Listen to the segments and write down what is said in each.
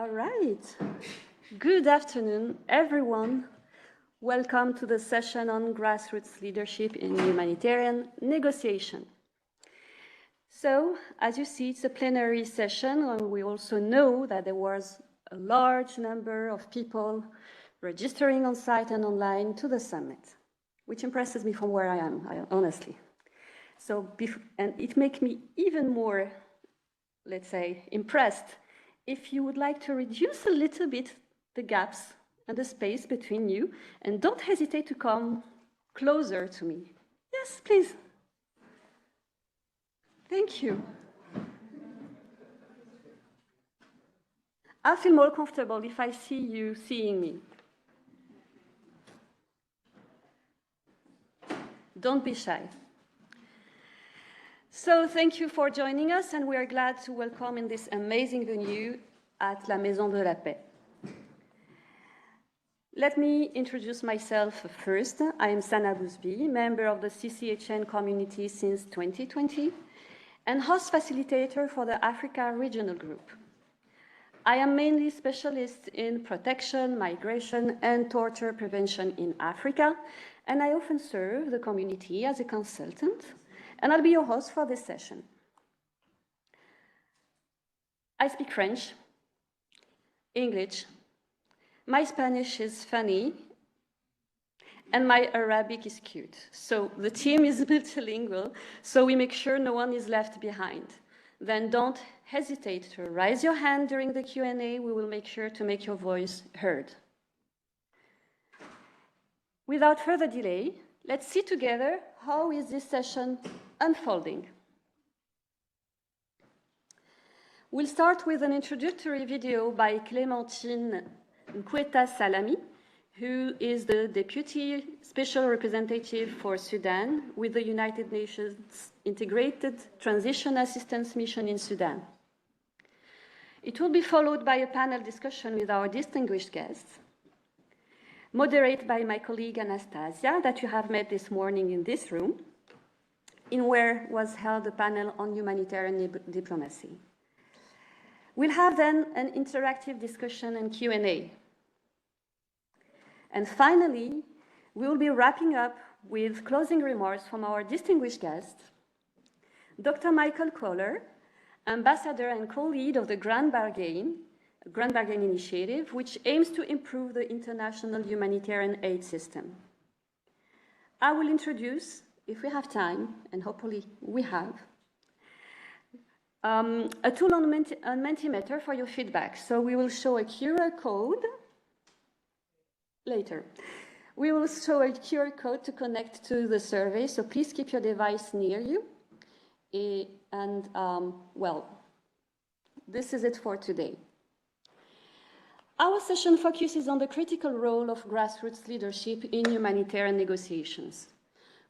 All right. Good afternoon, everyone. Welcome to the session on grassroots leadership in humanitarian negotiation. So, as you see, it's a plenary session, and we also know that there was a large number of people registering on site and online to the summit, which impresses me from where I am, honestly. So, and it makes me even more, let's say, impressed if you would like to reduce a little bit the gaps and the space between you, and don't hesitate to come closer to me. Yes, please. Thank you. I feel more comfortable if I see you seeing me. Don't be shy. So thank you for joining us, and we are glad to welcome in this amazing venue at La Maison de la Paix. Let me introduce myself first. I am Sana Bouzbi, member of the CCHN community since 2020, and host facilitator for the Africa Regional Group. I am mainly specialist in protection, migration, and torture prevention in Africa, and I often serve the community as a consultant, and I'll be your host for this session. I speak French, English, my Spanish is funny, and my Arabic is cute. So the team is multilingual, so we make sure no one is left behind. Then don't hesitate to raise your hand during the Q&A. We will make sure to make your voice heard. Without further delay, let's see together how is this session unfolding. We'll start with an introductory video by Clémentine Nkweta-Salami, who is the Deputy Special Representative for Sudan with the United Nations Integrated Transition Assistance Mission in Sudan. It will be followed by a panel discussion with our distinguished guests, moderated by my colleague Anastasia, that you have met this morning in this room, in where was held a panel on humanitarian diplomacy. We'll have then an interactive discussion and Q&A. And finally, we will be wrapping up with closing remarks from our distinguished guest, Dr. Michael Kohler, ambassador and co-lead of the Grand Bargain Initiative, which aims to improve the international humanitarian aid system. I will introduce, if we have time, and hopefully we have, a tool on Mentimeter for your feedback. So we will show a QR code later. We will show a QR code to connect to the survey, so please keep your device near you. Well, this is it for today. Our session focuses on the critical role of grassroots leadership in humanitarian negotiations.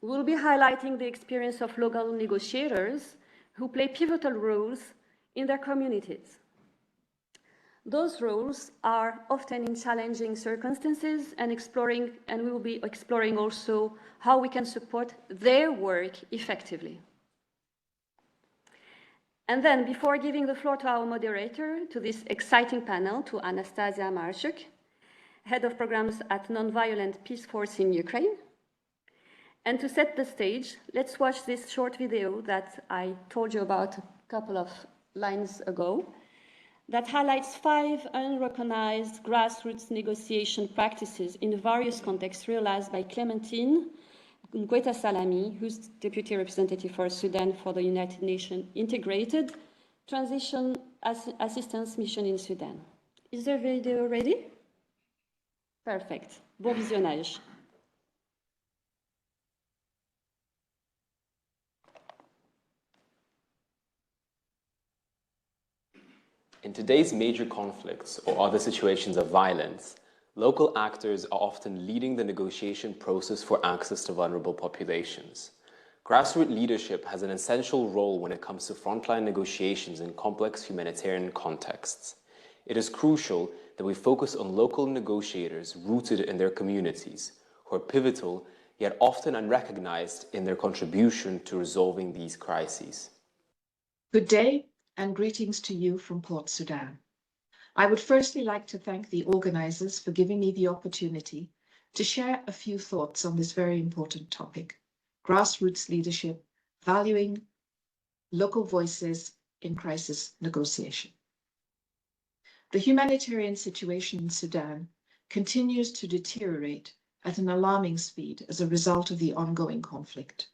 We will be highlighting the experience of local negotiators who play pivotal roles in their communities. Those roles are often in challenging circumstances, and we will be exploring also how we can support their work effectively. And then, before giving the floor to our moderator, to this exciting panel, to Anastasia Marchuk, Head of Programs at Nonviolent Peace Force in Ukraine. And to set the stage, let's watch this short video that I told you about a couple of lines ago, that highlights 5 unrecognized grassroots negotiation practices in various contexts realized by Clémentine Nkweta-Salami, who's Deputy Representative for Sudan for the United Nations Integrated Transition Assistance Mission in Sudan. Is the video ready? Perfect. Bon visionnage. In today's major conflicts or other situations of violence, local actors are often leading the negotiation process for access to vulnerable populations. Grassroots leadership has an essential role when it comes to frontline negotiations in complex humanitarian contexts. It is crucial that we focus on local negotiators rooted in their communities, who are pivotal yet often unrecognized in their contribution to resolving these crises. Good day and greetings to you from Port Sudan. I would firstly like to thank the organizers for giving me the opportunity to share a few thoughts on this very important topic, grassroots leadership, valuing local voices in crisis negotiation. The humanitarian situation in Sudan continues to deteriorate at an alarming speed as a result of the ongoing conflict.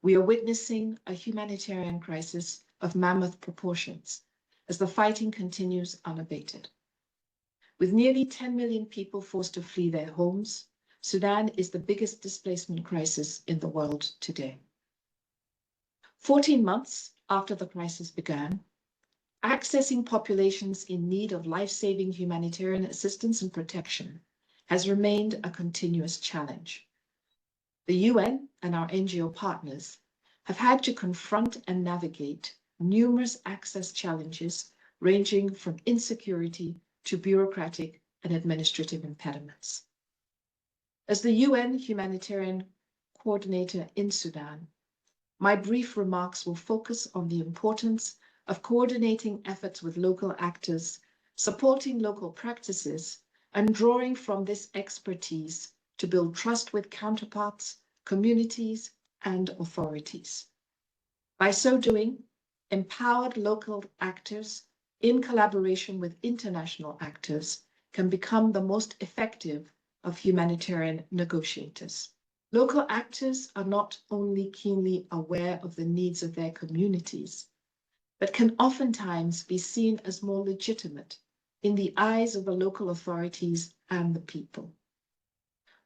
We are witnessing a humanitarian crisis of mammoth proportions as the fighting continues unabated. With nearly 10 million people forced to flee their homes, Sudan is the biggest displacement crisis in the world today. 14 months after the crisis began, accessing populations in need of life-saving humanitarian assistance and protection has remained a continuous challenge. The UN and our NGO partners have had to confront and navigate numerous access challenges ranging from insecurity to bureaucratic and administrative impediments. As the UN humanitarian coordinator in Sudan, my brief remarks will focus on the importance of coordinating efforts with local actors, supporting local practices, and drawing from this expertise to build trust with counterparts, communities, and authorities. By so doing, empowered local actors in collaboration with international actors can become the most effective of humanitarian negotiators. Local actors are not only keenly aware of the needs of their communities, but can oftentimes be seen as more legitimate in the eyes of the local authorities and the people.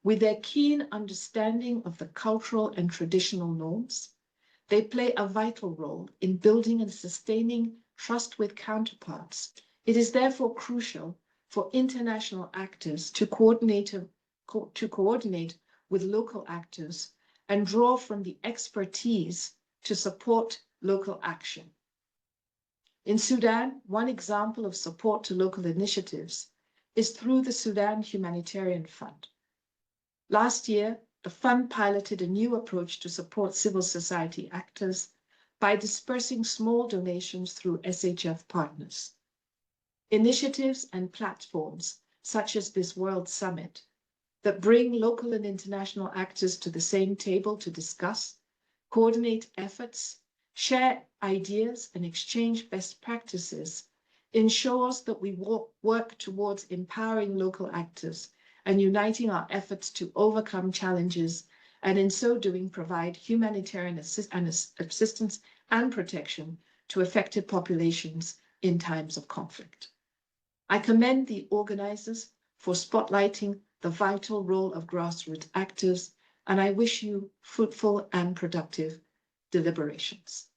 With their keen understanding of the cultural and traditional norms, they play a vital role in building and sustaining trust with counterparts. It is therefore crucial for international actors to coordinate with local actors and draw from the expertise to support local action. In Sudan, one example of support to local initiatives is through the Sudan Humanitarian Fund. Last year, the fund piloted a new approach to support civil society actors by dispersing small donations through SHF partners. Initiatives and platforms such as this World Summit that bring local and international actors to the same table to discuss, coordinate efforts, share ideas, and exchange best practices ensures that we work towards empowering local actors and uniting our efforts to overcome challenges, and in so doing provide humanitarian assistance and protection to affected populations in times of conflict. I commend the organizers for spotlighting the vital role of grassroots actors, and I wish you fruitful and productive deliberations.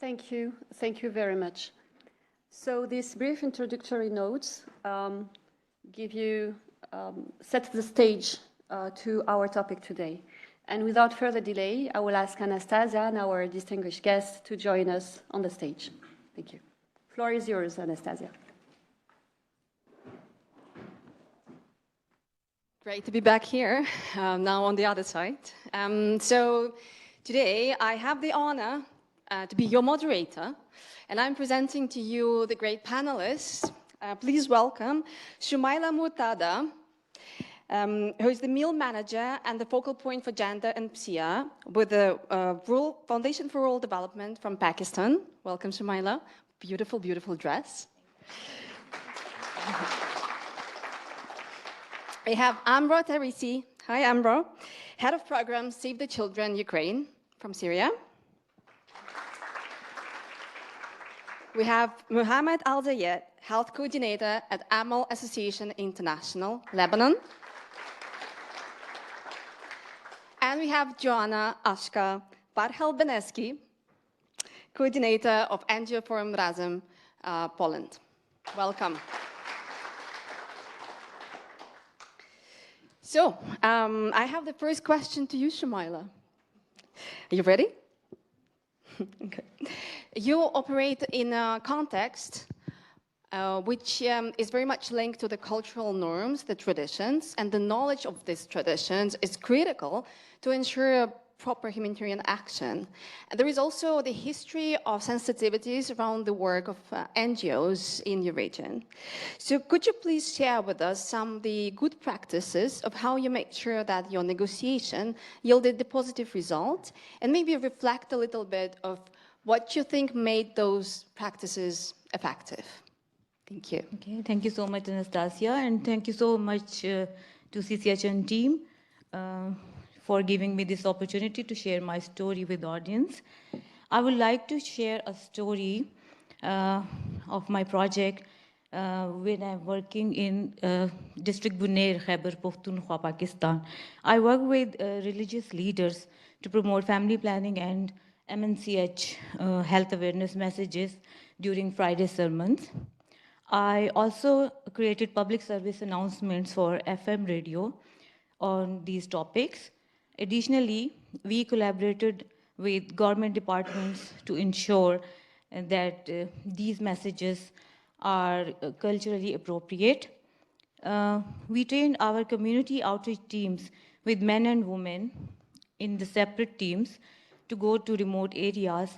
Thank you. Thank you very much. So these brief introductory notes set the stage to our topic today. And without further delay, I will ask Anastasia and our distinguished guests to join us on the stage. Thank you. The floor is yours, Anastasia. Great to be back here, now on the other side. So today I have the honor to be your moderator, and I'm presenting to you the great panelists. Please welcome Shumaila Murtada, who is the meal manager and the focal point for gender and PSIA with the Foundation for Rural Development from Pakistan. Welcome, Shumaila. Beautiful, beautiful dress. We have Amro Tarisi. Hi, Amro. Head of Program Save the Children, Ukraine, from Syria. We have Muhammad Al-Zayed, Health Coordinator at Amal Association International, Lebanon. And we have Joanna Ashka Barhel-Beneski, Coordinator of NGO Forum Razem, Poland. Welcome. So, I have the first question to you, Shumaila. Are you ready? Okay. You operate in a context which is very much linked to the cultural norms, the traditions, and the knowledge of these traditions is critical to ensure proper humanitarian action. And there is also the history of sensitivities around the work of NGOs in your region. So could you please share with us some of the good practices of how you make sure that your negotiation yielded the positive result, and maybe reflect a little bit of what you think made those practices effective? Thank you. Okay, thank you so much, Anastasia, and thank you so much to CCHN team for giving me this opportunity to share my story with the audience. I would like to share a story of my project when I'm working in District Bunair, Khyber Pakhtunkhwa, Pakistan. I work with religious leaders to promote family planning and MNCH health awareness messages during Friday sermons. I also created public service announcements for FM radio on these topics. Additionally, we collaborated with government departments to ensure that these messages are culturally appropriate. We trained our community outreach teams with men and women in the separate teams to go to remote areas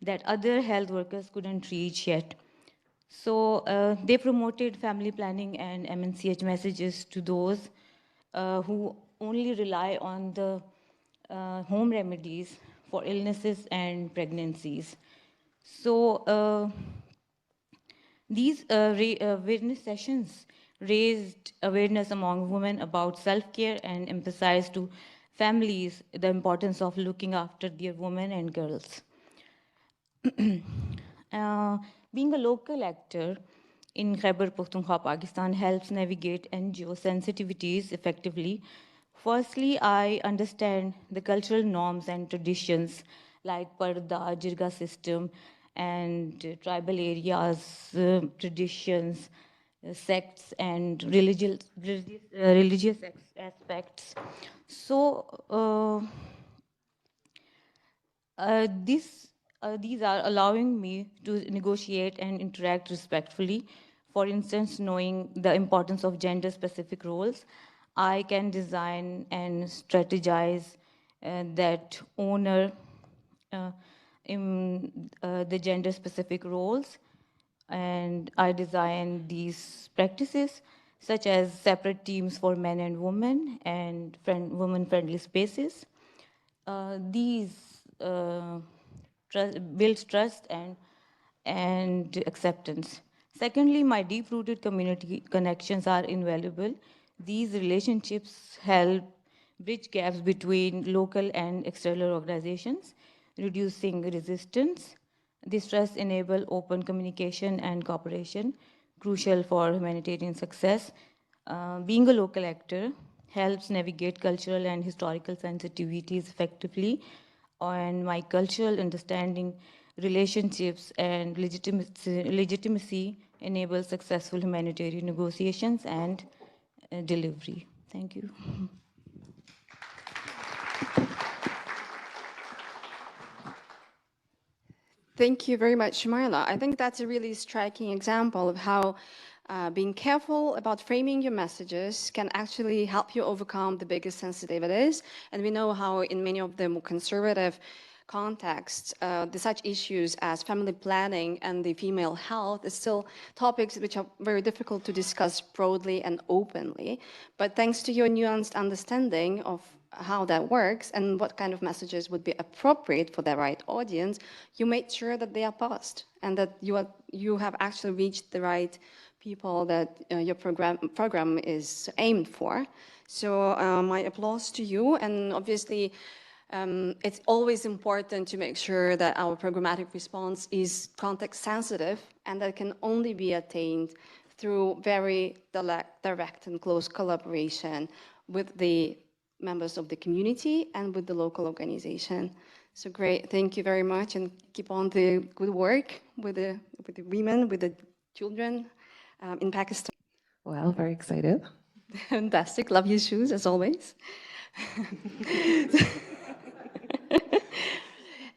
that other health workers couldn't reach yet. So they promoted family planning and MNCH messages to those who only rely on the home remedies for illnesses and pregnancies. So these awareness sessions raised awareness among women about self-care and emphasized to families the importance of looking after their women and girls. Being a local actor in Khyber Pakhtunkhwa, Pakistan helps navigate NGO sensitivities effectively. Firstly, I understand the cultural norms and traditions like Parda, Jirga system, and tribal areas, traditions, sects, and religious aspects. So these are allowing me to negotiate and interact respectfully. For instance, knowing the importance of gender-specific roles, I can design and strategize that honor in the gender-specific roles. And I design these practices such as separate teams for men and women and women-friendly spaces. These builds trust and acceptance. Secondly, my deep-rooted community connections are invaluable. These relationships help bridge gaps between local and external organizations, reducing resistance. This trust enables open communication and cooperation, crucial for humanitarian success. Being a local actor helps navigate cultural and historical sensitivities effectively, and my cultural understanding, relationships, and legitimacy enable successful humanitarian negotiations and delivery. Thank you. Thank you very much, Marla. I think that's a really striking example of how being careful about framing your messages can actually help you overcome the biggest sensitivities. And we know how in many of the more conservative contexts, such issues as family planning and the female health is still topics which are very difficult to discuss broadly and openly. But thanks to your nuanced understanding of how that works and what kind of messages would be appropriate for the right audience, you made sure that they are passed and that you have actually reached the right people that your program is aimed for. So my applause to you. And obviously, it's always important to make sure that our programmatic response is context sensitive and that can only be attained through very direct and close collaboration with the members of the community and with the local organization. So great, thank you very much, and keep on the good work with the women, with the children in Pakistan. Well, very excited. Fantastic, love your shoes as always.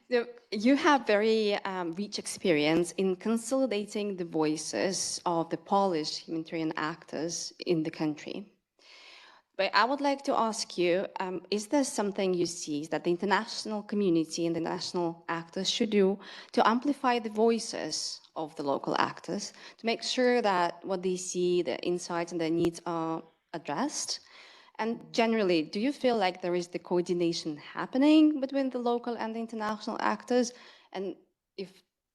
So you have very rich experience in consolidating the voices of the Polish humanitarian actors in the country. But I would like to ask you, is there something you see that the international community and the national actors should do to amplify the voices of the local actors, to make sure that what they see, their insights and their needs are addressed? And generally, do you feel like there is the coordination happening between the local and the international actors? And if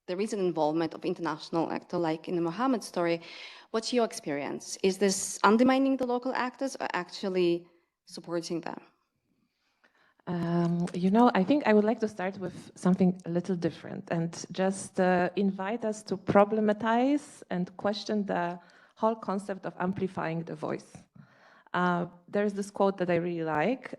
there is an involvement of international actor, like in the Mohammed story, what's your experience? Is this undermining the local actors or actually supporting them? I think I would like to start with something a little different and just invite us to problematize and question the whole concept of amplifying the voice. There's this quote that I really like.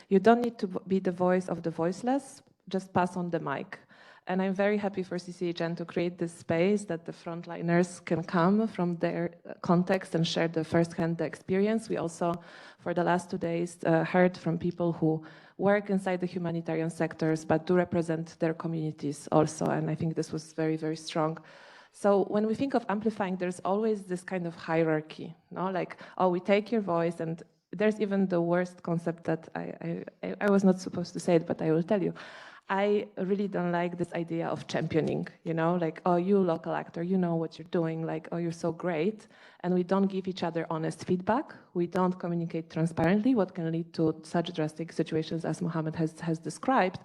You don't need to be the voice of the voiceless, just pass on the mic. And I'm very happy for CCHN to create this space that the frontliners can come from their context and share the first-hand experience. We also, for the last 2 days, heard from people who work inside the humanitarian sectors, but do represent their communities also. And I think this was very, very strong. So when we think of amplifying, there's always this kind of hierarchy, no? Like, oh, we take your voice, and there's even the worst concept that I was not supposed to say it, but I will tell you. I really don't like this idea of championing, like, oh, you local actor, you know what you're doing, like, oh, you're so great. And we don't give each other honest feedback. We don't communicate transparently, what can lead to such drastic situations as Mohammed has described.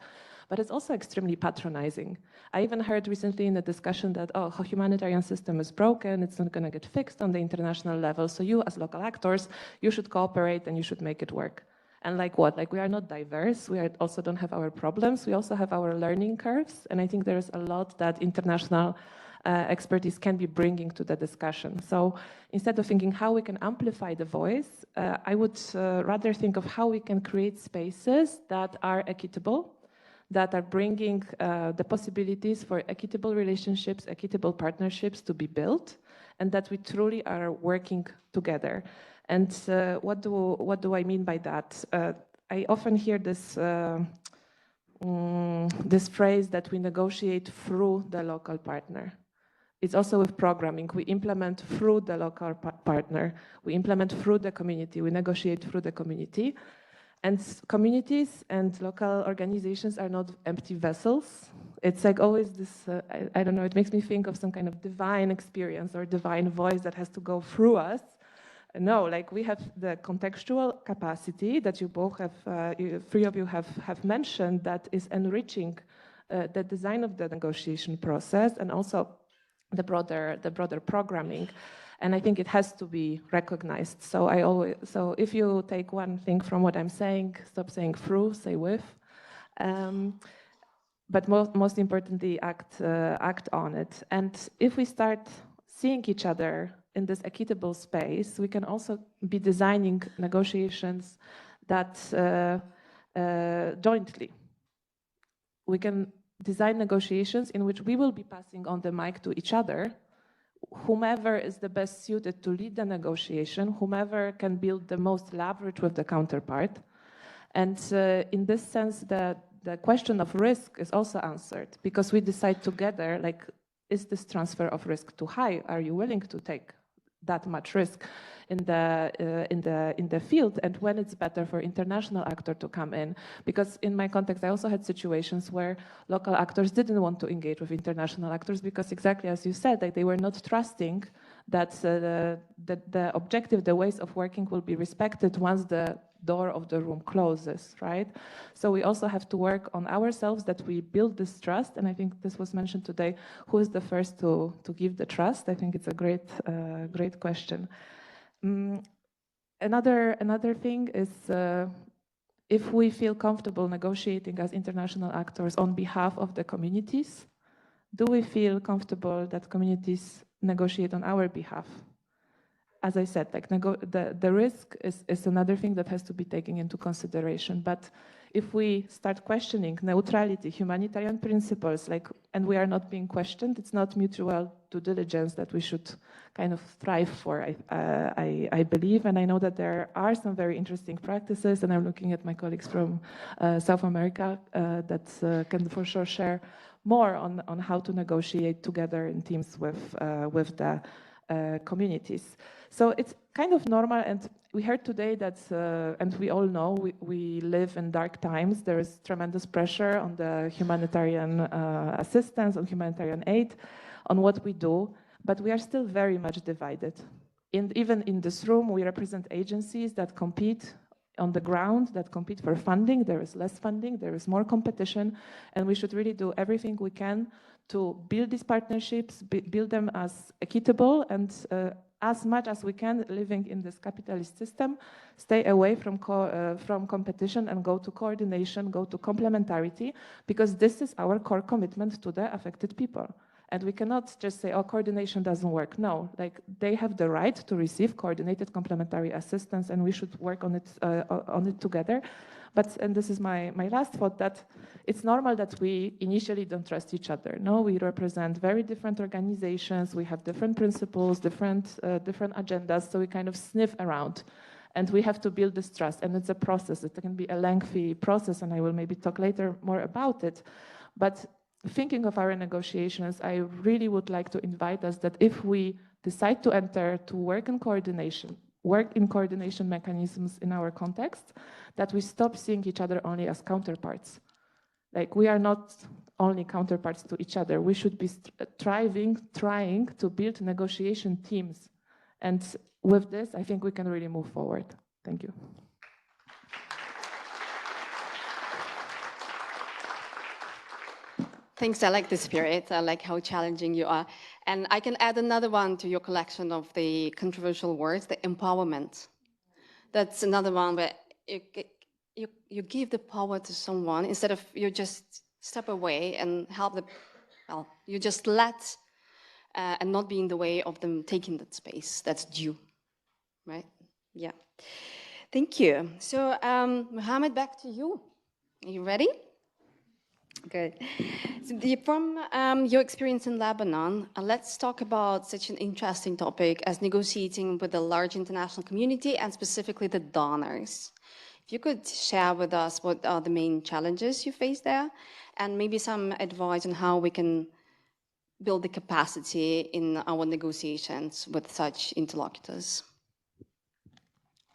But it's also extremely patronizing. I even heard recently in a discussion that, oh, the humanitarian system is broken, it's not going to get fixed on the international level, so you as local actors, you should cooperate and you should make it work. And like what? Like, we are not diverse, we also don't have our problems, we also have our learning curves, and I think there's a lot that international expertise can be bringing to the discussion. So instead of thinking how we can amplify the voice, I would rather think of how we can create spaces that are equitable, that are bringing the possibilities for equitable relationships, equitable partnerships to be built, and that we truly are working together. And what do I mean by that? I often hear this this phrase that we negotiate through the local partner. It's also with programming. We implement through the local partner. We implement through the community. We negotiate through the community. And communities and local organizations are not empty vessels. It's like always this, I don't know, it makes me think of some kind of divine experience or divine voice that has to go through us. No, like, we have the contextual capacity that you both have, three of you have mentioned, that is enriching the design of the negotiation process and also the broader programming. And I think it has to be recognized. So if you take one thing from what I'm saying, stop saying through, say with. But most importantly, act on it. And if we start seeing each other in this equitable space, we can also be designing negotiations that jointly. We can design negotiations in which we will be passing on the mic to each other, whomever is the best suited to lead the negotiation, whomever can build the most leverage with the counterpart. And in this sense, the question of risk is also answered, because we decide together, like, is this transfer of risk too high? Are you willing to take that much risk in the field, and when it's better for international actor to come in? Because in my context, I also had situations where local actors didn't want to engage with international actors because, exactly as you said, like, they were not trusting that the objective, the ways of working will be respected once the door of the room closes, right? So we also have to work on ourselves, that we build this trust. And I think this was mentioned today, who is the first to give the trust? I think it's a great question. Another thing is, if we feel comfortable negotiating as international actors on behalf of the communities, do we feel comfortable that communities negotiate on our behalf? As I said, like, the risk is another thing that has to be taken into consideration. But if we start questioning neutrality, humanitarian principles, like, and we are not being questioned, it's not mutual due diligence that we should kind of strive for, I believe. And I know that there are some very interesting practices, and I'm looking at my colleagues from South America that can for sure share more on how to negotiate together in teams with the communities. So it's kind of normal, and we heard today that, and we all know, we live in dark times. There is tremendous pressure on the humanitarian assistance, on humanitarian aid, on what we do, but we are still very much divided. Even in this room, we represent agencies that compete on the ground, that compete for funding. There is less funding, there is more competition, and we should really do everything we can to build these partnerships, build them as equitable, and as much as we can, living in this capitalist system, stay away from competition and go to coordination, go to complementarity, because this is our core commitment to the affected people. And we cannot just say, oh, coordination doesn't work. No, like they have the right to receive coordinated complementary assistance, and we should work on it together. But, and this is my last thought, that it's normal that we initially don't trust each other. No, we represent very different organizations, we have different principles, different agendas, so we kind of sniff around. And we have to build this trust, and it's a process. It can be a lengthy process, and I will maybe talk later more about it. But thinking of our negotiations, I really would like to invite us that if we decide to enter to work in coordination mechanisms in our context, that we stop seeing each other only as counterparts. Like, we are not only counterparts to each other. We should be trying to build negotiation teams. And with this, I think we can really move forward. Thank you. Thanks, I like the spirit. I like how challenging you are. And I can add another one to your collection of the controversial words, the empowerment. That's another one where you give the power to someone instead of you just step away and help them. Well, you just let and not be in the way of them taking that space that's due, right? Yeah. Thank you. So, Mohammed, back to you. Are you ready? Good. So from your experience in Lebanon, let's talk about such an interesting topic as negotiating with the large international community and specifically the donors. If you could share with us what are the main challenges you face there and maybe some advice on how we can build the capacity in our negotiations with such interlocutors.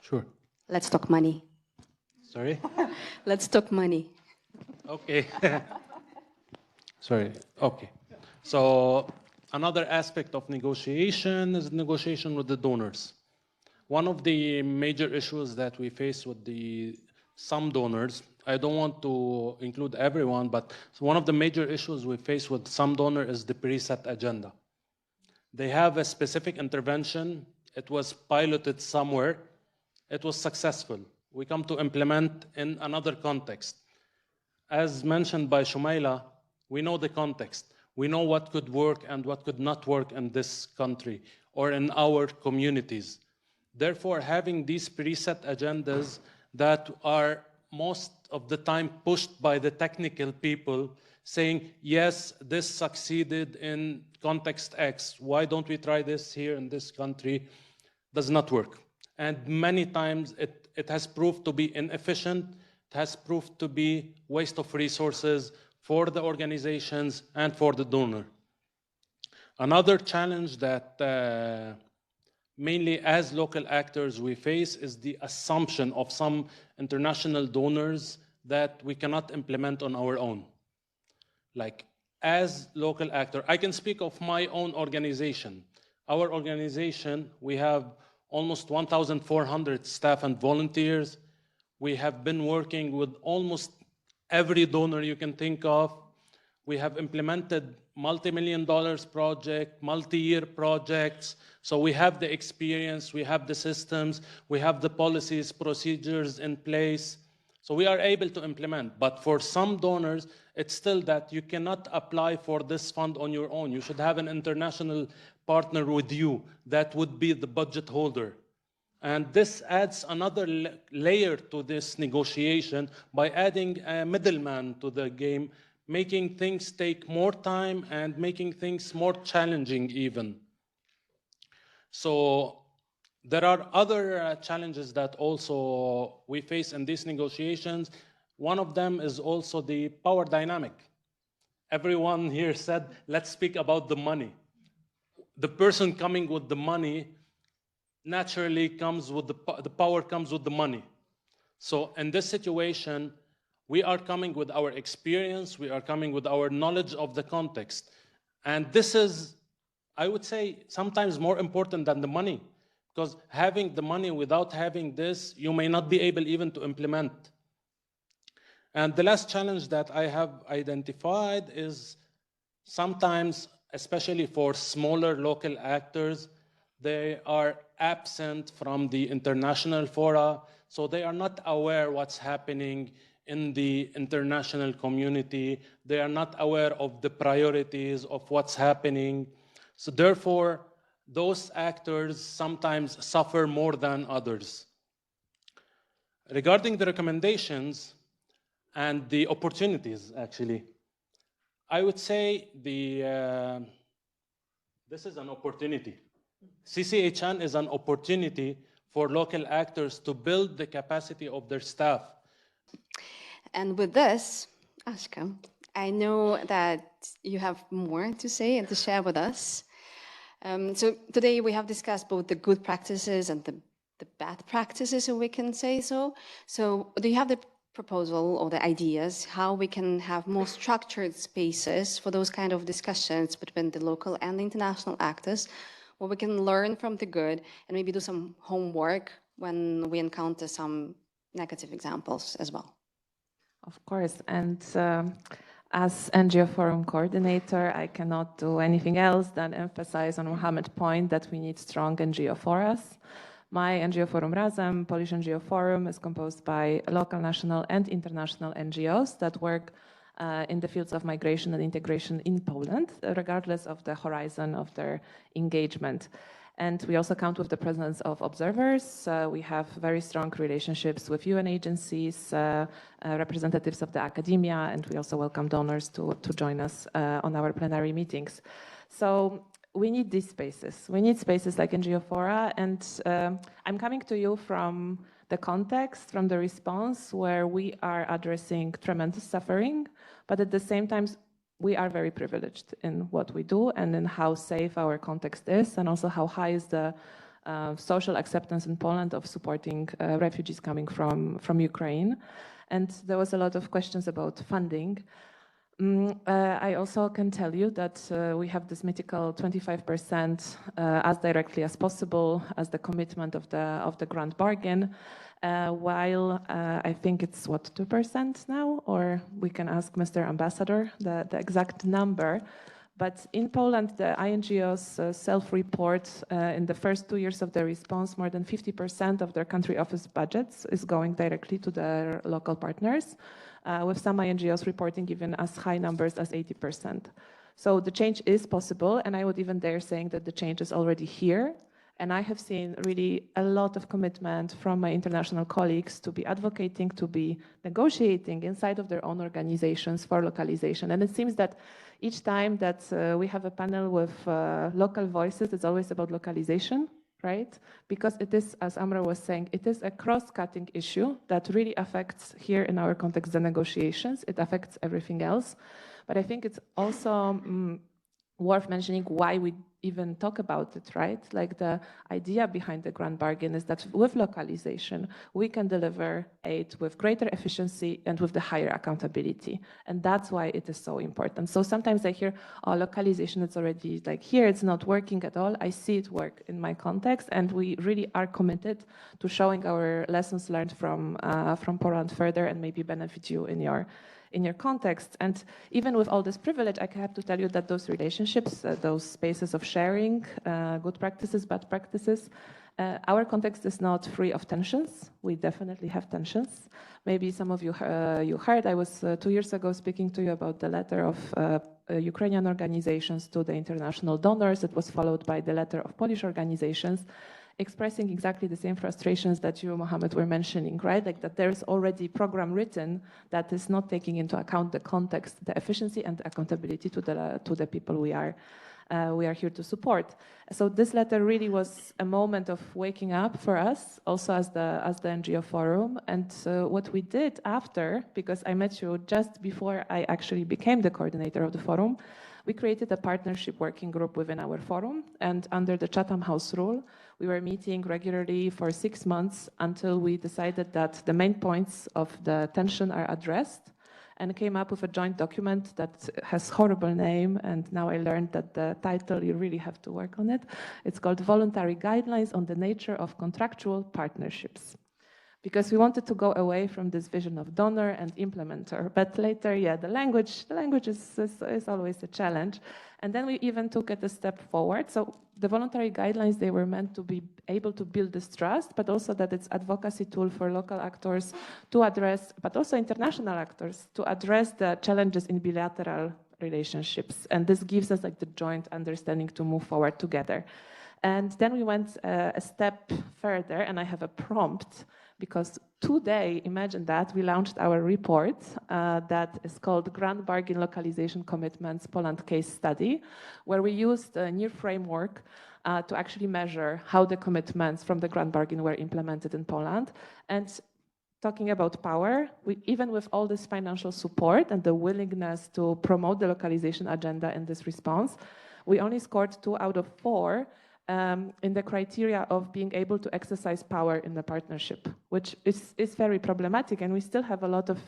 Sure. Let's talk money. Sorry? Let's talk money. Okay. Sorry. Okay. So another aspect of negotiation is negotiation with the donors. One of the major issues that we face with some donors, I don't want to include everyone, but one of the major issues we face with some donors is the preset agenda. They have a specific intervention. It was piloted somewhere. It was successful. We come to implement in another context. As mentioned by Shumaila, we know the context. We know what could work and what could not work in this country or in our communities. Therefore, having these preset agendas that are most of the time pushed by the technical people saying, yes, this succeeded in context X. Why don't we try this here in this country? Does not work. And many times it has proved to be inefficient. It has proved to be waste of resources for the organizations and for the donor. Another challenge that mainly as local actors we face is the assumption of some international donors that we cannot implement on our own. Like, as local actor, I can speak of my own organization. Our organization, we have almost 1,400 staff and volunteers. We have been working with almost every donor you can think of. We have implemented multi-million-dollar projects, multi-year projects. So we have the experience, we have the systems, we have the policies, procedures in place. So we are able to implement. But for some donors, it's still that you cannot apply for this fund on your own. You should have an international partner with you that would be the budget holder. And this adds another layer to this negotiation by adding a middleman to the game, making things take more time and making things more challenging even. So there are other challenges that also we face in these negotiations. One of them is also the power dynamic. Everyone here said, let's speak about the money. The person coming with the money naturally comes with the power comes with the money. So in this situation, we are coming with our experience, we are coming with our knowledge of the context. And this is, I would say, sometimes more important than the money, because having the money without having this, you may not be able even to implement. And the last challenge that I have identified is sometimes, especially for smaller local actors, they are absent from the international fora, so they are not aware what's happening in the international community. They are not aware of the priorities of what's happening. So therefore, those actors sometimes suffer more than others. Regarding the recommendations and the opportunities, actually, I would say this is an opportunity. CCHN is an opportunity for local actors to build the capacity of their staff. And with this, Ashka, I know that you have more to say and to share with us. So today we have discussed both the good practices and the bad practices, if we can say so. So do you have the proposal or the ideas how we can have more structured spaces for those kind of discussions between the local and the international actors, where we can learn from the good and maybe do some homework when we encounter some negative examples as well? Of course, and as NGO Forum coordinator, I cannot do anything else than emphasize on Mohammed's point that we need strong NGO forums. My NGO Forum Razem, Polish NGO Forum, is composed by local, national and international NGOs that work in the fields of migration and integration in Poland, regardless of the horizon of their engagement. And we also count with the presence of observers. We have very strong relationships with UN agencies, representatives of the academia, and we also welcome donors to join us on our plenary meetings. So we need these spaces. We need spaces like NGO Fora, and I'm coming to you from the context, from the response, where we are addressing tremendous suffering, but at the same time, we are very privileged in what we do and in how safe our context is, and also how high is the social acceptance in Poland of supporting refugees coming from Ukraine. And there was a lot of questions about funding. I also can tell you that we have this mythical 25% as directly as possible as the commitment of the grand bargain, while I think it's what, 2% now, or we can ask Mr. Ambassador the exact number. But in Poland, the INGOs self-report in the first 2 years of their response, more than 50% of their country office budgets is going directly to their local partners, with some INGOs reporting even as high numbers as 80%. So the change is possible, and I would even dare saying that the change is already here. And I have seen really a lot of commitment from my international colleagues to be advocating, to be negotiating inside of their own organizations for localization. And it seems that each time that we have a panel with local voices, it's always about localization, right? Because it is, as Amra was saying, it is a cross-cutting issue that really affects here in our context the negotiations. It affects everything else. But I think it's also worth mentioning why we even talk about it, right? Like the idea behind the grand bargain is that with localization, we can deliver aid with greater efficiency and with the higher accountability. And that's why it is so important. So sometimes I hear, oh, localization, it's already like here, it's not working at all. I see it work in my context, and we really are committed to showing our lessons learned from Poland further and maybe benefit you in your context. And even with all this privilege, I have to tell you that those relationships, those spaces of sharing, good practices, bad practices, our context is not free of tensions. We definitely have tensions. Maybe some of you you heard, I was 2 years ago speaking to you about the letter of Ukrainian organizations to the international donors. It was followed by the letter of Polish organizations. expressing exactly the same frustrations that you, Mohammed, were mentioning, right? Like that there's already program written that is not taking into account the context, the efficiency and the accountability to the people we are here to support. So this letter really was a moment of waking up for us, also as the NGO Forum. And what we did after, because I met you just before I actually became the coordinator of the forum, we created a partnership working group within our forum, and under the Chatham House rule, we were meeting regularly for 6 months until we decided that the main points of the tension are addressed, and came up with a joint document that has horrible name, and now I learned that the title, you really have to work on it. It's called Voluntary Guidelines on the Nature of Contractual Partnerships. Because we wanted to go away from this vision of donor and implementer. But later, yeah, the language is always a challenge. And then we even took it a step forward. So the voluntary guidelines, they were meant to be able to build this trust, but also that it's advocacy tool for local actors to address, but also international actors, to address the challenges in bilateral relationships. And this gives us like the joint understanding to move forward together. And then we went a step further, and I have a prompt, because today, imagine that, we launched our report that is called Grand Bargain Localization Commitments Poland Case Study, where we used a new framework to actually measure how the commitments from the Grand Bargain were implemented in Poland. And talking about power, even with all this financial support and the willingness to promote the localization agenda in this response, we only scored 2 out of 4 in the criteria of being able to exercise power in the partnership, which is very problematic, and we still have a lot of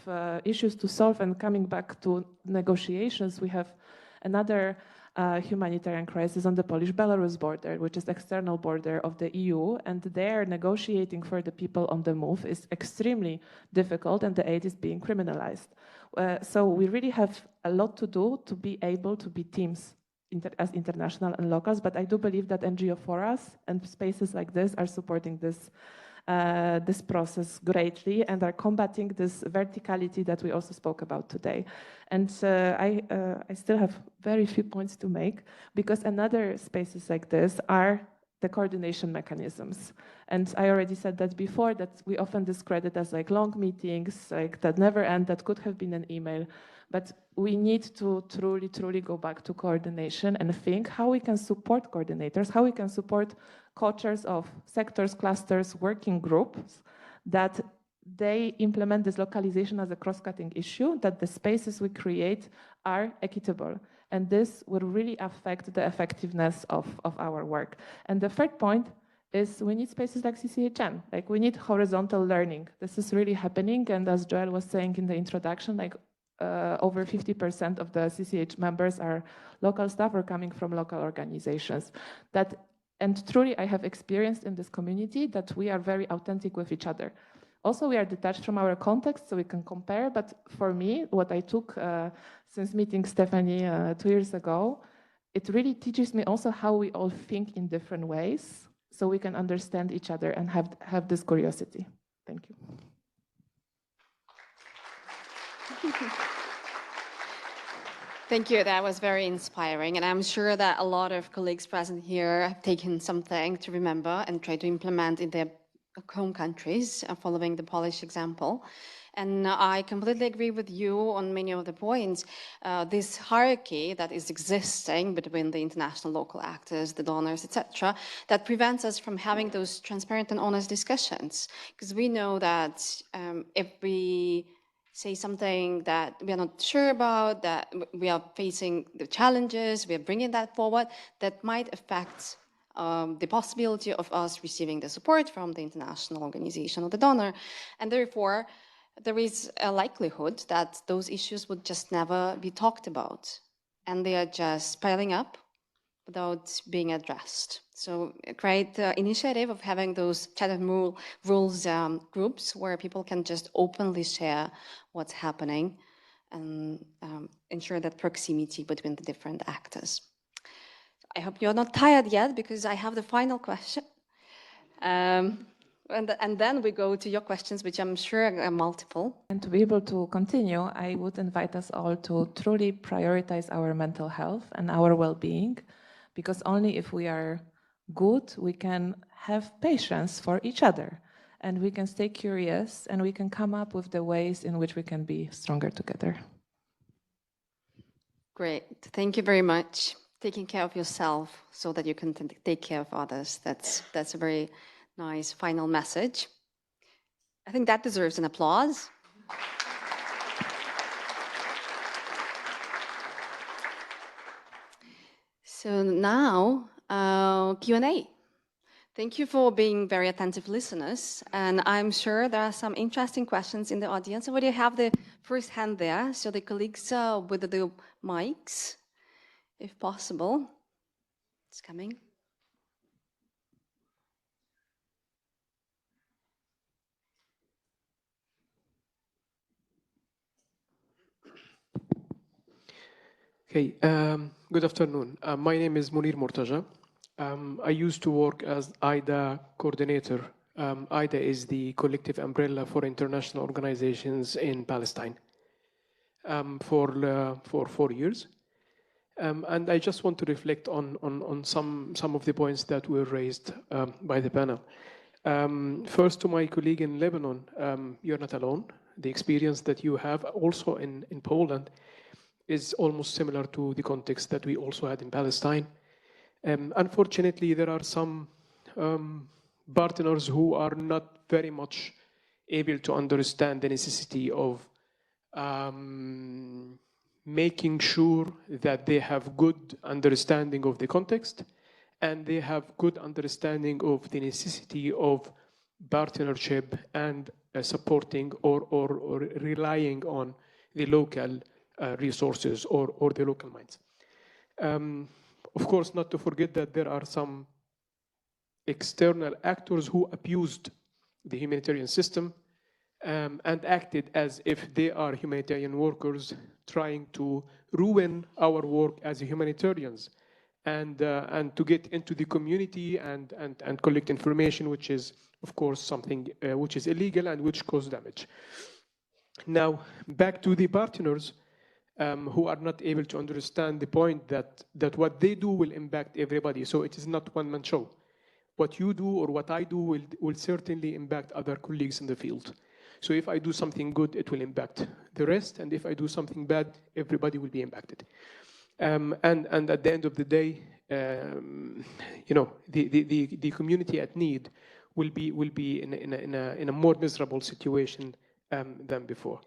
issues to solve. And coming back to negotiations, we have another humanitarian crisis on the Polish-Belarus border, which is external border of the EU, and there negotiating for the people on the move is extremely difficult, and the aid is being criminalized. So we really have a lot to do to be able to be teams as international and locals, but I do believe that NGO for us and spaces like this are supporting this this process greatly and are combating this verticality that we also spoke about today. And I still have very few points to make, because another spaces like this are the coordination mechanisms. And I already said that before, that we often discredit as like long meetings, like that never end, that could have been an email. But we need to truly go back to coordination and think how we can support coordinators, how we can support co-chairs of sectors, clusters, working groups, that they implement this localization as a cross-cutting issue, that the spaces we create are equitable. And this will really affect the effectiveness of our work. And the third point is we need spaces like CCHN, like we need horizontal learning. This is really happening. And as Joel was saying in the introduction, like over 50% of the CCH members are local staff or coming from local organizations. And truly I have experienced in this community that we are very authentic with each other. Also, we are detached from our context, so we can compare. But for me, what I took since meeting Stephanie 2 years ago, it really teaches me also how we all think in different ways, so we can understand each other and have this curiosity. Thank you. Thank you. That was very inspiring. And I'm sure that a lot of colleagues present here have taken something to remember and try to implement in their home countries, following the Polish example. And I completely agree with you on many of the points. This hierarchy that is existing between the international local actors, the donors, etc., that prevents us from having those transparent and honest discussions. Because we know that if we say something that we are not sure about, that we are facing the challenges, we are bringing that forward, that might affect the possibility of us receiving the support from the international organization or the donor. And therefore, there is a likelihood that those issues would just never be talked about. And they are just piling up without being addressed. So a great initiative of having those Chatham rules groups where people can just openly share what's happening and ensure that proximity between the different actors. I hope you're not tired yet, because I have the final question. And then we go to your questions, which I'm sure are multiple. And to be able to continue, I would invite us all to truly prioritize our mental health and our well-being, because only if we are good, we can have patience for each other, and we can stay curious, and we can come up with the ways in which we can be stronger together. Great. Thank you very much. Taking care of yourself so that you can take care of others. That's a very nice final message. I think that deserves an applause. So now, Q&A. Thank you for being very attentive listeners. And I'm sure there are some interesting questions in the audience. I already have the first hand there. So the colleagues with the mics, if possible. It's coming. Okay, good afternoon. My name is Munir Murtaja. I used to work as IDA coordinator. IDA is the collective umbrella for international organizations in Palestine for 4 years. And I just want to reflect on some of the points that were raised by the panel. First, to my colleague in Lebanon, you're not alone. The experience that you have also in Poland is almost similar to the context that we also had in Palestine. Unfortunately, there are some partners who are not very much able to understand the necessity of making sure that they have good understanding of the context and they have good understanding of the necessity of partnership and supporting or relying on the local resources or the local minds. Of course, not to forget that there are some external actors who abused the humanitarian system and acted as if they are humanitarian workers trying to ruin our work as humanitarians and to get into the community and collect information, which is, of course, something which is illegal and which causes damage. Now, back to the partners who are not able to understand the point that what they do will impact everybody. So it is not one-man show. What you do or what I do will certainly impact other colleagues in the field. So if I do something good, it will impact the rest. And if I do something bad, everybody will be impacted. And at the end of the day, you know, the community at need will be in a more miserable situation than before.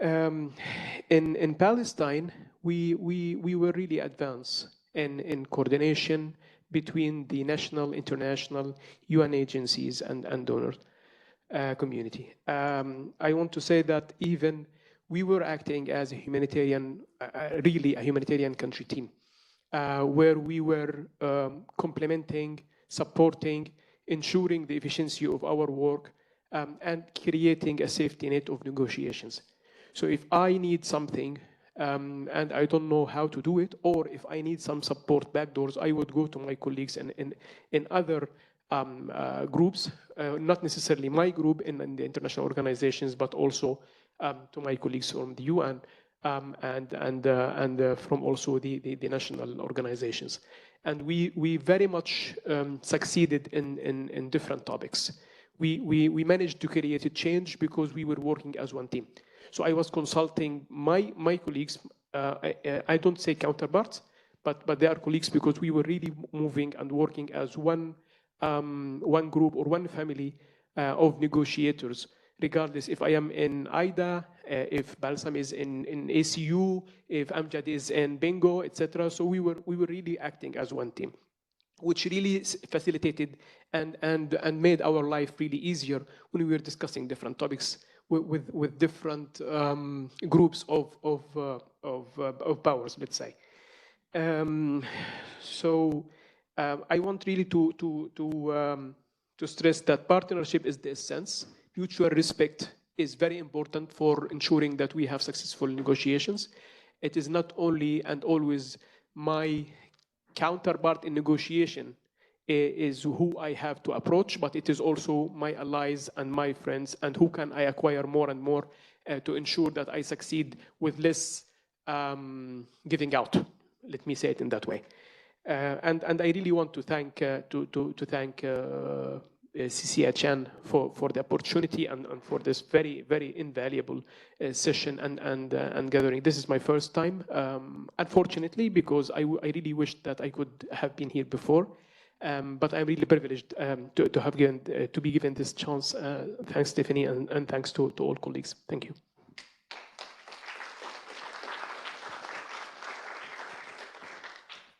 In Palestine, we were really advanced in coordination between the national, international, UN agencies and donor community. I want to say that even we were acting as a humanitarian, really a humanitarian country team, where we were complementing, supporting, ensuring the efficiency of our work, and creating a safety net of negotiations. So if I need something and I don't know how to do it, or if I need some support backdoors, I would go to my colleagues in other groups, not necessarily my group in the international organizations, but also to my colleagues from the UN and from also the national organizations. And we very much succeeded in different topics. We managed to create a change because we were working as one team. So I was consulting my colleagues, I don't say counterparts, but they are colleagues because we were really moving and working as one group or one family of negotiators, regardless if I am in IDA, if Balsam is in ACU, if Amjad is in Bingo, etc. So we were really acting as one team, which really facilitated and made our life really easier when we were discussing different topics with different groups of powers, let's say. So I want really to stress that partnership is the essence. Mutual respect is very important for ensuring that we have successful negotiations. It is not only and always my counterpart in negotiation is who I have to approach, but it is also my allies and my friends, and who can I acquire more and more to ensure that I succeed with less giving out. Let me say it in that way. And I really want to thank CCHN for the opportunity and for this very invaluable session and gathering. This is my first time, unfortunately, because I really wished that I could have been here before. But I'm really privileged to be given this chance. Thanks, Stephanie, and thanks to all colleagues. Thank you.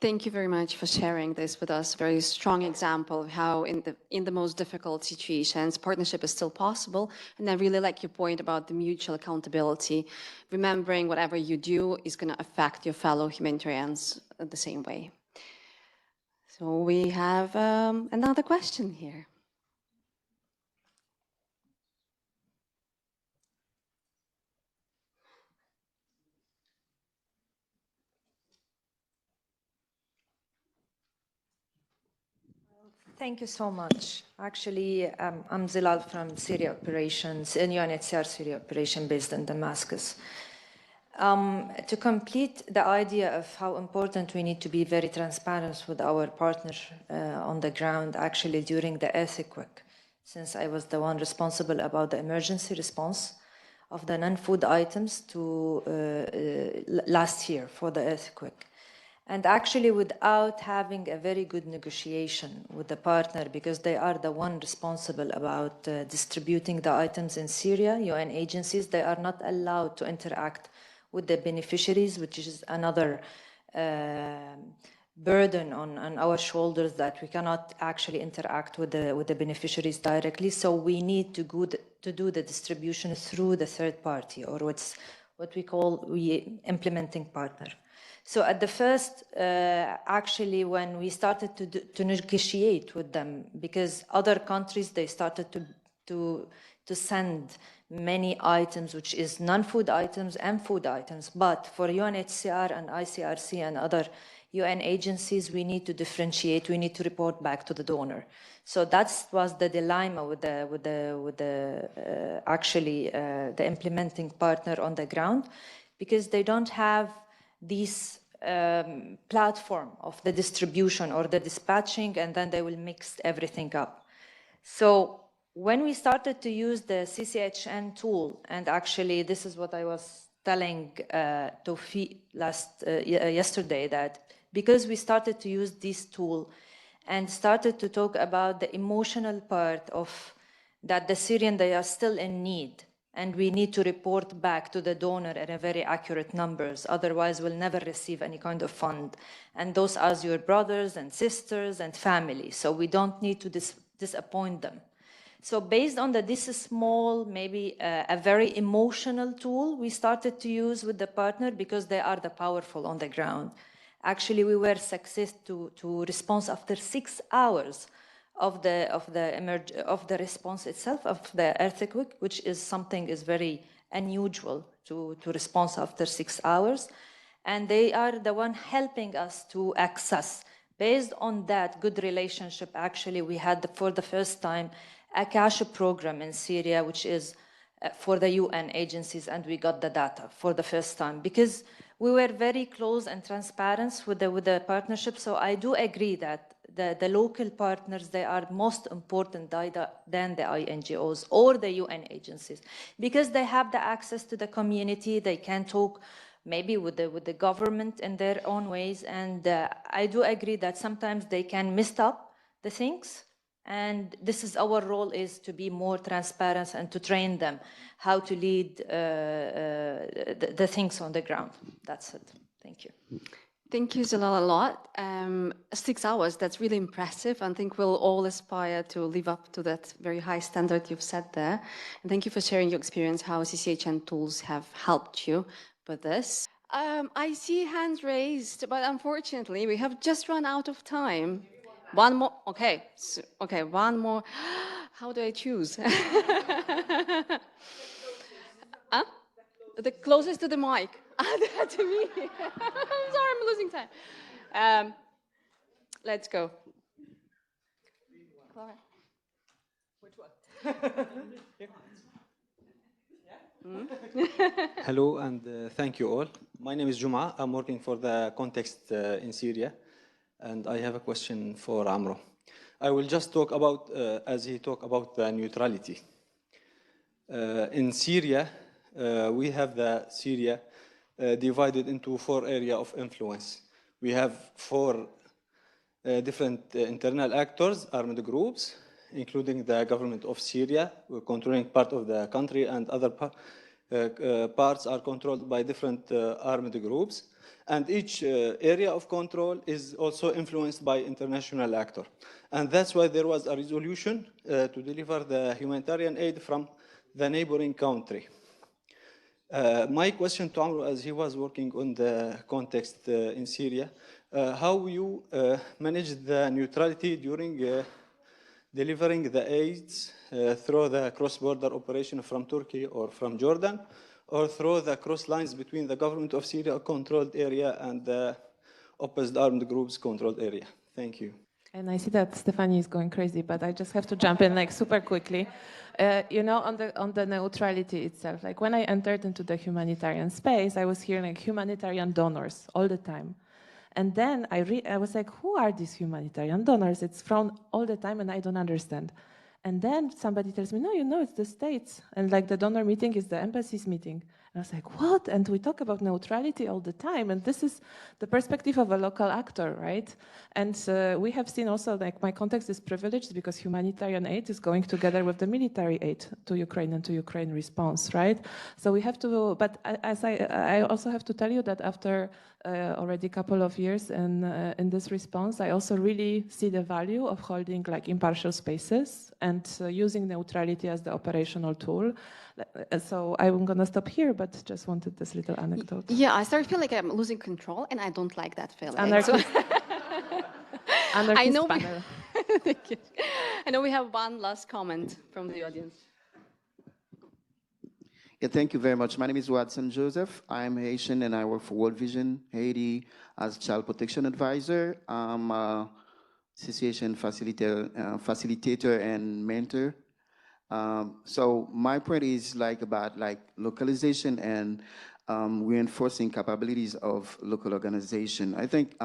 Thank you very much for sharing this with us. Very strong example of how in the most difficult situations, partnership is still possible. And I really like your point about the mutual accountability, remembering whatever you do is going to affect your fellow humanitarians the same way. So we have another question here. Thank you so much. Actually, I'm Zilal from Syria Operations, in UNHCR Syria Operation based in Damascus. To complete the idea of how important we need to be very transparent with our partner on the ground, actually during the earthquake, since I was the one responsible about the emergency response of the non-food items to last year for the earthquake. And actually, without having a very good negotiation with the partner, because they are the one responsible about distributing the items in Syria, UN agencies, they are not allowed to interact with the beneficiaries, which is another burden on our shoulders, that we cannot actually interact with the beneficiaries directly. So we need to do the distribution through the third party, or what we call implementing partner. So at the first, actually, when we started to negotiate with them, because other countries, they started to send many items, which is non-food items and food items. But for UNHCR and ICRC and other UN agencies, we need to differentiate. We need to report back to the donor. So that was the dilemma with the implementing partner on the ground, because they don't have this platform of the distribution or the dispatching, and then they will mix everything up. So when we started to use the CCHN tool, and actually this is what I was telling Tawfiq yesterday, that because we started to use this tool and started to talk about the emotional part of that the Syrian, they are still in need, and we need to report back to the donor at a very accurate numbers. Otherwise, we'll never receive any kind of fund. And those are your brothers and sisters and family. So we don't need to disappoint them. So based on this small, maybe a very emotional tool we started to use with the partner, because they are the powerful on the ground. Actually, we were successful to respond after 6 hours of the response itself, of the earthquake, which is something is very unusual to respond after 6 hours. And they are the one helping us to access. Based on that good relationship, actually, we had for the first time a cash program in Syria, which is for the UN agencies, and we got the data for the first time, because we were very close and transparent with the partnership. So I do agree that the local partners, they are most important than the INGOs or the UN agencies, because they have the access to the community. They can talk maybe with the government in their own ways. And I do agree that sometimes they can mess up the things. And this is our role, is to be more transparent and to train them how to lead the things on the ground. That's it. Thank you. Thank you, Zilal, a lot. 6 hours, that's really impressive. I think we'll all aspire to live up to that very high standard you've set there. And thank you for sharing your experience, how CCHN tools have helped you with this. I see hands raised, but unfortunately, we have just run out of time. One more, okay, okay, one more. How do I choose? Huh? The closest to the mic. To me. I'm sorry, I'm losing time. Let's go. Clara. Which one? Hello, and thank you all. My name is Juma. I'm working for the context in Syria. and I have a question for Amro. I will just talk about, as he talked about the neutrality. In Syria, we have the Syria divided into 4 areas of influence. We have 4 different internal actors, armed groups, including the government of Syria, controlling part of the country, and other parts are controlled by different armed groups. And each area of control is also influenced by international actor. And that's why there was a resolution to deliver the humanitarian aid from the neighboring country. My question to Amro, as he was working on the context in Syria, how you manage the neutrality during delivering the aids through the cross-border operation from Turkey or from Jordan, or through the cross lines between the government of Syria controlled area and the opposite armed groups controlled area. Thank you. And I see that Stephanie is going crazy, but I just have to jump in like super quickly. You know, on the neutrality itself, like when I entered into the humanitarian space, I was hearing like humanitarian donors all the time. And then I was like, who are these humanitarian donors? It's thrown all the time and I don't understand. And then somebody tells me, no, you know, it's the states. And like the donor meeting is the embassy's meeting. And I was like, what? And we talk about neutrality all the time. And this is the perspective of a local actor, right? And we have seen also, like my context is privileged because humanitarian aid is going together with the military aid to Ukraine and to Ukraine response, right? So we have to, but as I also have to tell you that after already a couple of years in this response, I also really see the value of holding like impartial spaces and using neutrality as the operational tool. So I'm gonna stop here, but just wanted this little anecdote. Yeah, I start to feel like I'm losing control, and I don't like that feeling. Anarchist, I know. panel. Thank you. I know we have one last comment from the audience. Yeah, thank you very much. My name is Watson Joseph. I'm Haitian and I work for World Vision Haiti as child protection advisor. I'm a association facilitator and mentor. So my point is like about like localization and reinforcing capabilities of local organization. I think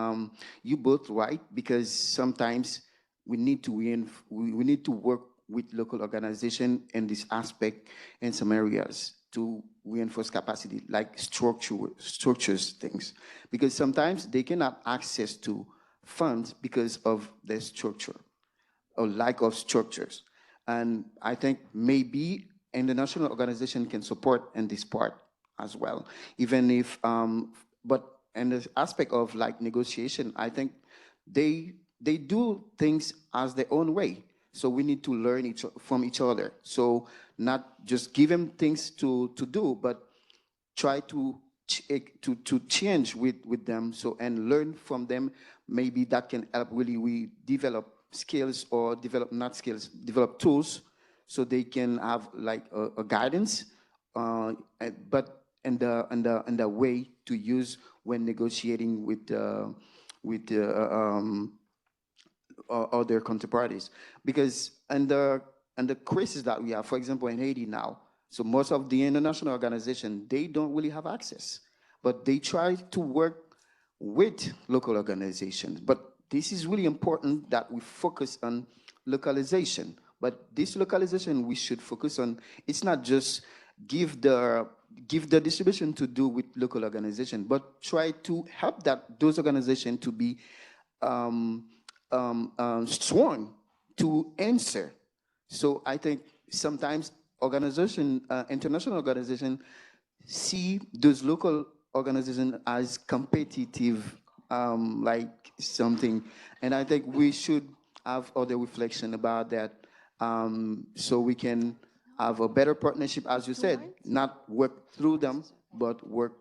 you both right, because sometimes we need to work with local organization in this aspect in some areas to reinforce capacity, like structures things, because sometimes they cannot access to funds because of their structure or lack of structures. And I think maybe international organization can support in this part as well, even if, but in the aspect of like negotiation, I think they do things as their own way. So we need to learn from each other. So not just give them things to do, but try to change with them. So and learn from them. Maybe that can help really we develop skills or develop tools, so they can have like a guidance, but and the way to use when negotiating with other counterparties. Because and the crisis that we have, for example, in Haiti now, so most of the international organizations, they don't really have access, but they try to work with local organizations. But this is really important that we focus on localization. But this localization we should focus on, it's not just give the distribution to do with local organization, but try to help those organizations to be sworn to answer. So I think sometimes international organizations see those local organizations as competitive, like something. And I think we should have other reflection about that, so we can have a better partnership, as you said, not work through them, but work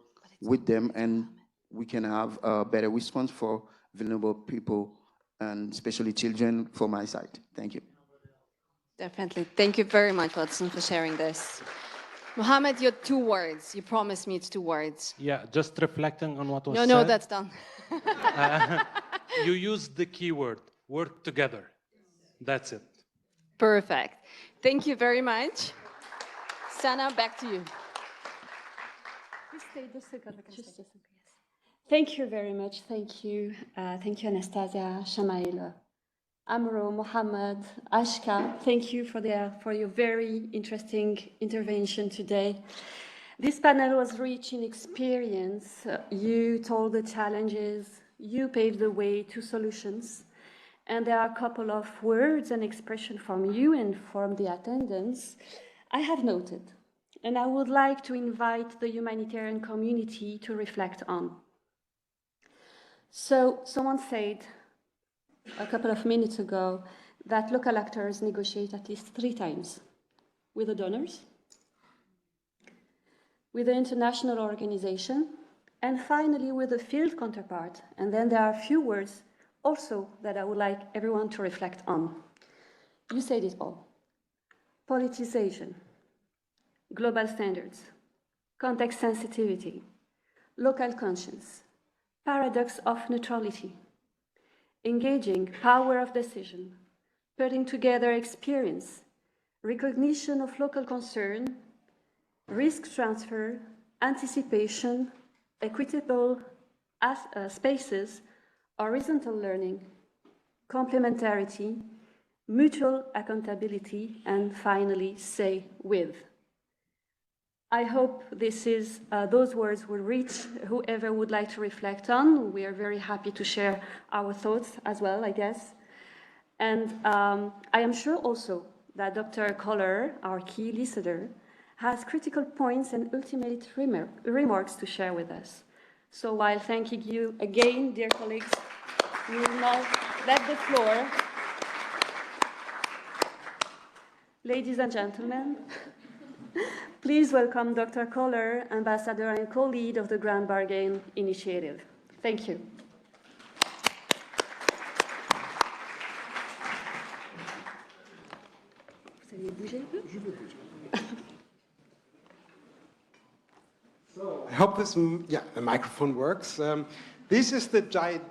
with them, and we can have a better response for vulnerable people, and especially children, from my side. Thank you. Definitely. Thank you very much, Watson, for sharing this. Mohammed, your 2 words. You promised me it's 2 words. Yeah, just reflecting on what was said. No, that's done. You used the keyword, work together. That's it. Perfect. Thank you very much. Sana, back to you. Just a second, yes. Thank you very much. Thank you. Thank you, Anastasia, Shamail, Amro, Mohammed, Ashka. Thank you for your very interesting intervention today. This panel was rich in experience. You told the challenges, you paved the way to solutions. And there are a couple of words and expressions from you and from the attendants I have noted. And I would like to invite the humanitarian community to reflect on. So someone said a couple of minutes ago that local actors negotiate at least 3 times with the donors, with the international organization, and finally with the field counterpart. And then there are a few words also that I would like everyone to reflect on. You said it all. Politicization, global standards, context sensitivity, local conscience, paradox of neutrality, engaging power of decision, putting together experience, recognition of local concern, risk transfer, anticipation, equitable spaces, horizontal learning, complementarity, mutual accountability, and finally, say with. I hope those words will reach whoever would like to reflect on. We are very happy to share our thoughts as well, I guess. And I am sure also that Dr. Koller, our key listener, has critical points and ultimate remarks to share with us. So while thanking you again, dear colleagues, we will now let the floor. Ladies and gentlemen, please welcome Dr. Koller, Ambassador and co-lead of the Grand Bargain Initiative. Thank you. I hope the microphone works. This is the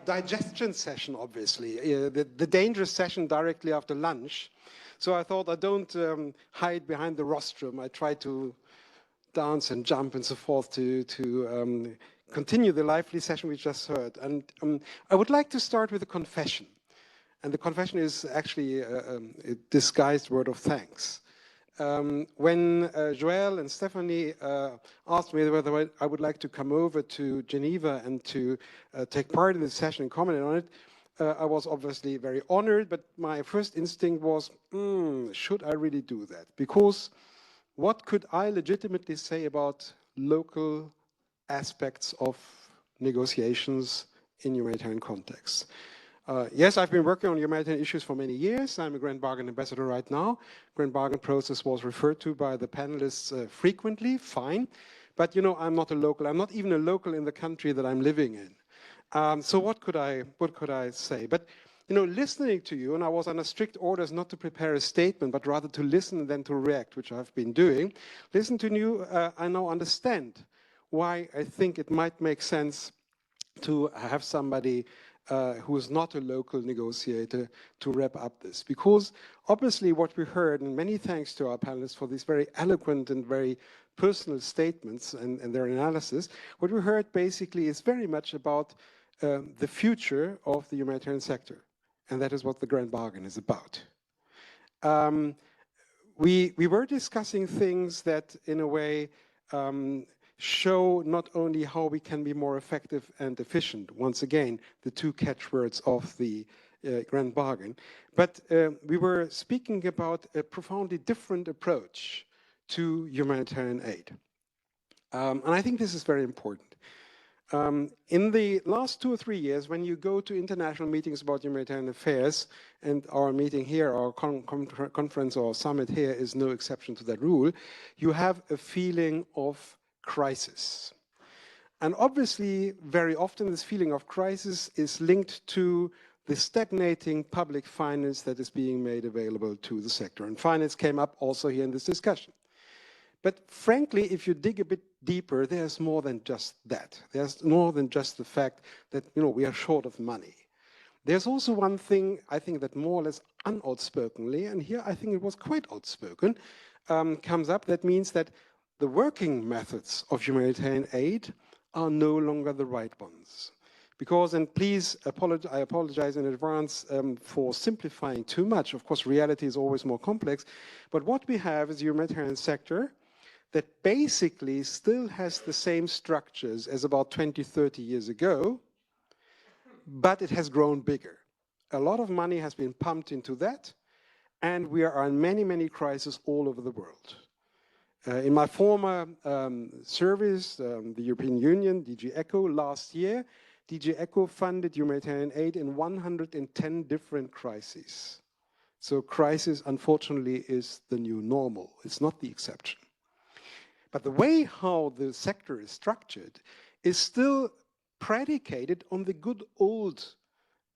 digestion session, obviously, the dangerous session directly after lunch. So I thought I don't hide behind the rostrum. I try to dance and jump and so forth to continue the lively session we just heard. And I would like to start with a confession. And the confession is actually a disguised word of thanks. When Joël and Stephanie asked me whether I would like to come over to Geneva and to take part in this session and comment on it, I was obviously very honored, but my first instinct was, should I really do that? Because what could I legitimately say about local aspects of negotiations in humanitarian contexts? Yes, I've been working on humanitarian issues for many years. I'm a Grand Bargain ambassador right now. Grand Bargain process was referred to by the panelists frequently, fine. But you know, I'm not a local. I'm not even a local in the country that I'm living in. So what could I say? But you know, listening to you, and I was under strict orders not to prepare a statement, but rather to listen and then to react, which I've been doing. Listen to you, I now understand why I think it might make sense to have somebody who is not a local negotiator to wrap up this. Because obviously what we heard, and many thanks to our panelists for these very eloquent and very personal statements and their analysis, what we heard basically is very much about the future of the humanitarian sector. And that is what the Grand Bargain is about. We were discussing things that in a way show not only how we can be more effective and efficient, once again, the two catchwords of the Grand Bargain, but we were speaking about a profoundly different approach to humanitarian aid. And I think this is very important. In the last 2 or 3 years, when you go to international meetings about humanitarian affairs, and our meeting here, our conference or summit here is no exception to that rule, you have a feeling of crisis. And obviously, very often this feeling of crisis is linked to the stagnating public finance that is being made available to the sector. And finance came up also here in this discussion. But frankly, if you dig a bit deeper, there's more than just that. There's more than just the fact that, you know, we are short of money. There's also one thing, I think, that more or less unoutspokenly, and here I think it was quite outspoken, comes up. That means that the working methods of humanitarian aid are no longer the right ones. Because, and please, I apologize in advance for simplifying too much. Of course, reality is always more complex. But what we have is the humanitarian sector that basically still has the same structures as about 20, 30 years ago, but it has grown bigger. A lot of money has been pumped into that, and we are in many, many crises all over the world. In my former service, the European Union, DG ECHO, last year, DG ECHO funded humanitarian aid in 110 different crises. So crisis, unfortunately, is the new normal. It's not the exception. But the way how the sector is structured is still predicated on the good old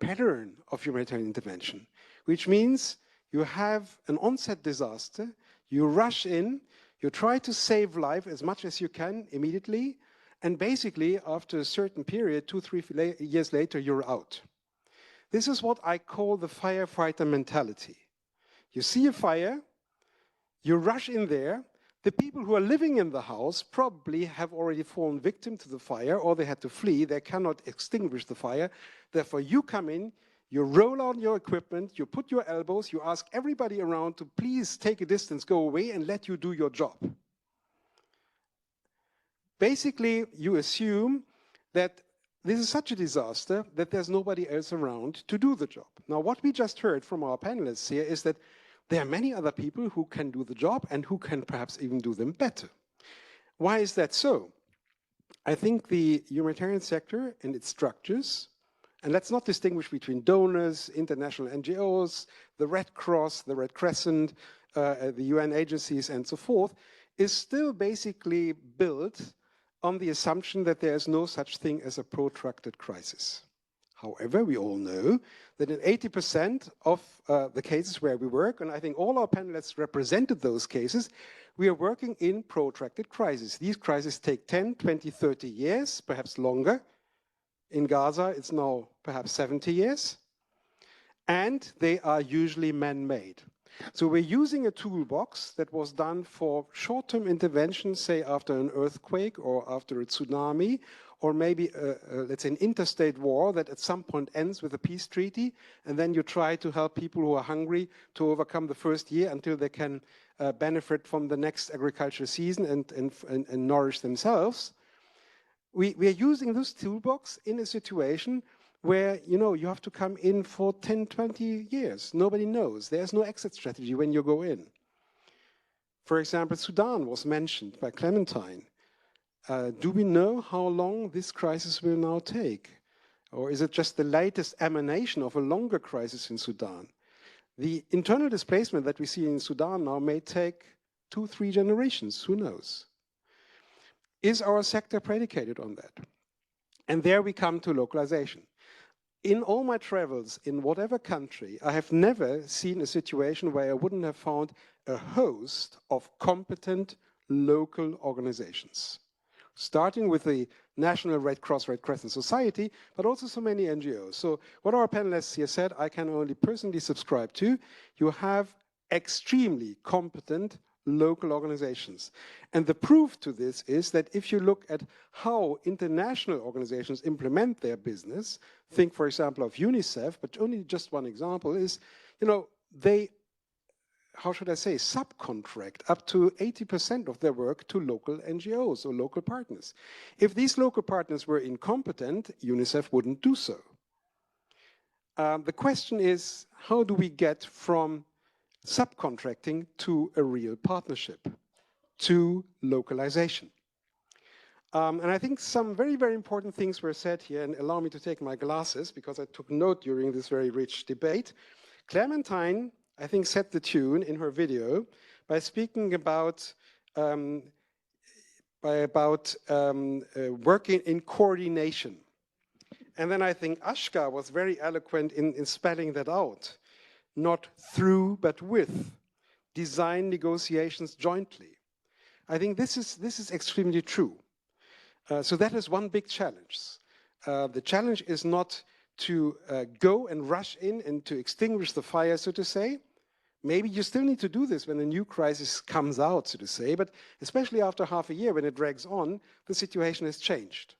pattern of humanitarian intervention, which means you have an onset disaster, you rush in, you try to save life as much as you can immediately, and basically after a certain period, 2-3 years later, you're out. This is what I call the firefighter mentality. You see a fire, you rush in there. The people who are living in the house probably have already fallen victim to the fire, or they had to flee. They cannot extinguish the fire. Therefore, you come in, you roll out your equipment, you put your elbows, you ask everybody around to please take a distance, go away, and let you do your job. Basically, you assume that this is such a disaster that there's nobody else around to do the job. Now, what we just heard from our panelists here is that there are many other people who can do the job and who can perhaps even do them better. Why is that so? I think the humanitarian sector and its structures, and let's not distinguish between donors, international NGOs, the Red Cross, the Red Crescent, the UN agencies, and so forth, is still basically built on the assumption that there is no such thing as a protracted crisis. However, we all know that in 80% of the cases where we work, and I think all our panelists represented those cases, we are working in protracted crises. These crises take 10, 20, 30 years, perhaps longer. In Gaza, it's now perhaps 70 years. And they are usually man-made. So we're using a toolbox that was done for short-term interventions, say after an earthquake or after a tsunami, or maybe, let's say, an interstate war that at some point ends with a peace treaty, and then you try to help people who are hungry to overcome the first year until they can benefit from the next agricultural season and nourish themselves. We are using this toolbox in a situation where, you know, you have to come in for 10, 20 years. Nobody knows. There's no exit strategy when you go in. For example, Sudan was mentioned by Clementine. Do we know how long this crisis will now take? Or is it just the latest emanation of a longer crisis in Sudan? The internal displacement that we see in Sudan now may take 2-3 generations, who knows? Is our sector predicated on that? And there we come to localization. In all my travels, in whatever country, I have never seen a situation where I wouldn't have found a host of competent local organizations. Starting with the National Red Cross, Red Crescent Society, but also so many NGOs. So what our panelists here said, I can only personally subscribe to. You have extremely competent local organizations. And the proof to this is that if you look at how international organizations implement their business, think, for example, of UNICEF, but only just one example is, you know, they, how should I say, subcontract up to 80% of their work to local NGOs or local partners. If these local partners were incompetent, UNICEF wouldn't do so. The question is, how do we get from subcontracting to a real partnership, to localization? And I think some very, very important things were said here, and allow me to take my glasses because I took note during this very rich debate. Clementine, I think, set the tune in her video by speaking about working in coordination. And then I think Ashka was very eloquent in spelling that out. Not through, but with. Design negotiations jointly. I think this is extremely true. So that is one big challenge. The challenge is not to go and rush in and to extinguish the fire, so to say. Maybe you still need to do this when a new crisis comes out, so to say, but especially after half a year when it drags on, the situation has changed.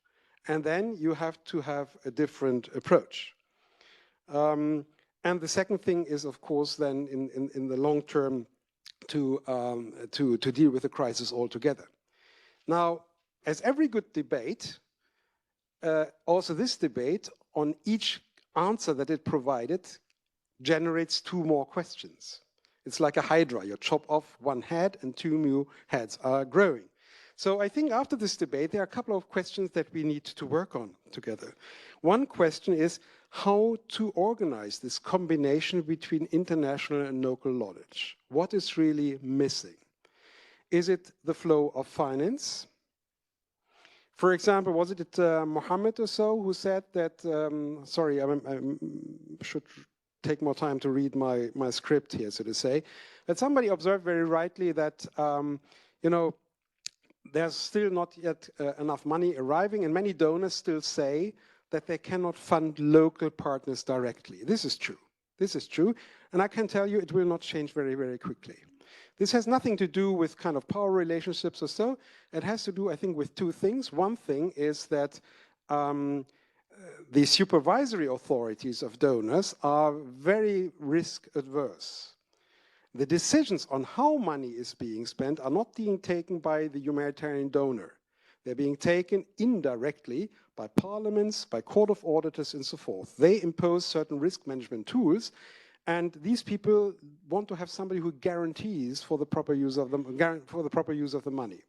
And then you have to have a different approach. And the second thing is, of course, then in the long term to deal with the crisis altogether. Now, as every good debate, also this debate on each answer that it provided generates two more questions. It's like a hydra. You chop off one head and two new heads are growing. So I think after this debate, there are a couple of questions that we need to work on together. One question is how to organize this combination between international and local knowledge. What is really missing? Is it the flow of finance? For example, was it Mohammed or so who said that, sorry, I should take more time to read my script here, so to say, that somebody observed very rightly that, you know, there's still not yet enough money arriving, and many donors still say that they cannot fund local partners directly. This is true. This is true. And I can tell you it will not change very, very quickly. This has nothing to do with kind of power relationships or so. It has to do, I think, with two things. One thing is that the supervisory authorities of donors are very risk adverse. The decisions on how money is being spent are not being taken by the humanitarian donor. They're being taken indirectly by parliaments, by court of auditors, and so forth. They impose certain risk management tools, and these people want to have somebody who guarantees for the proper use of the money.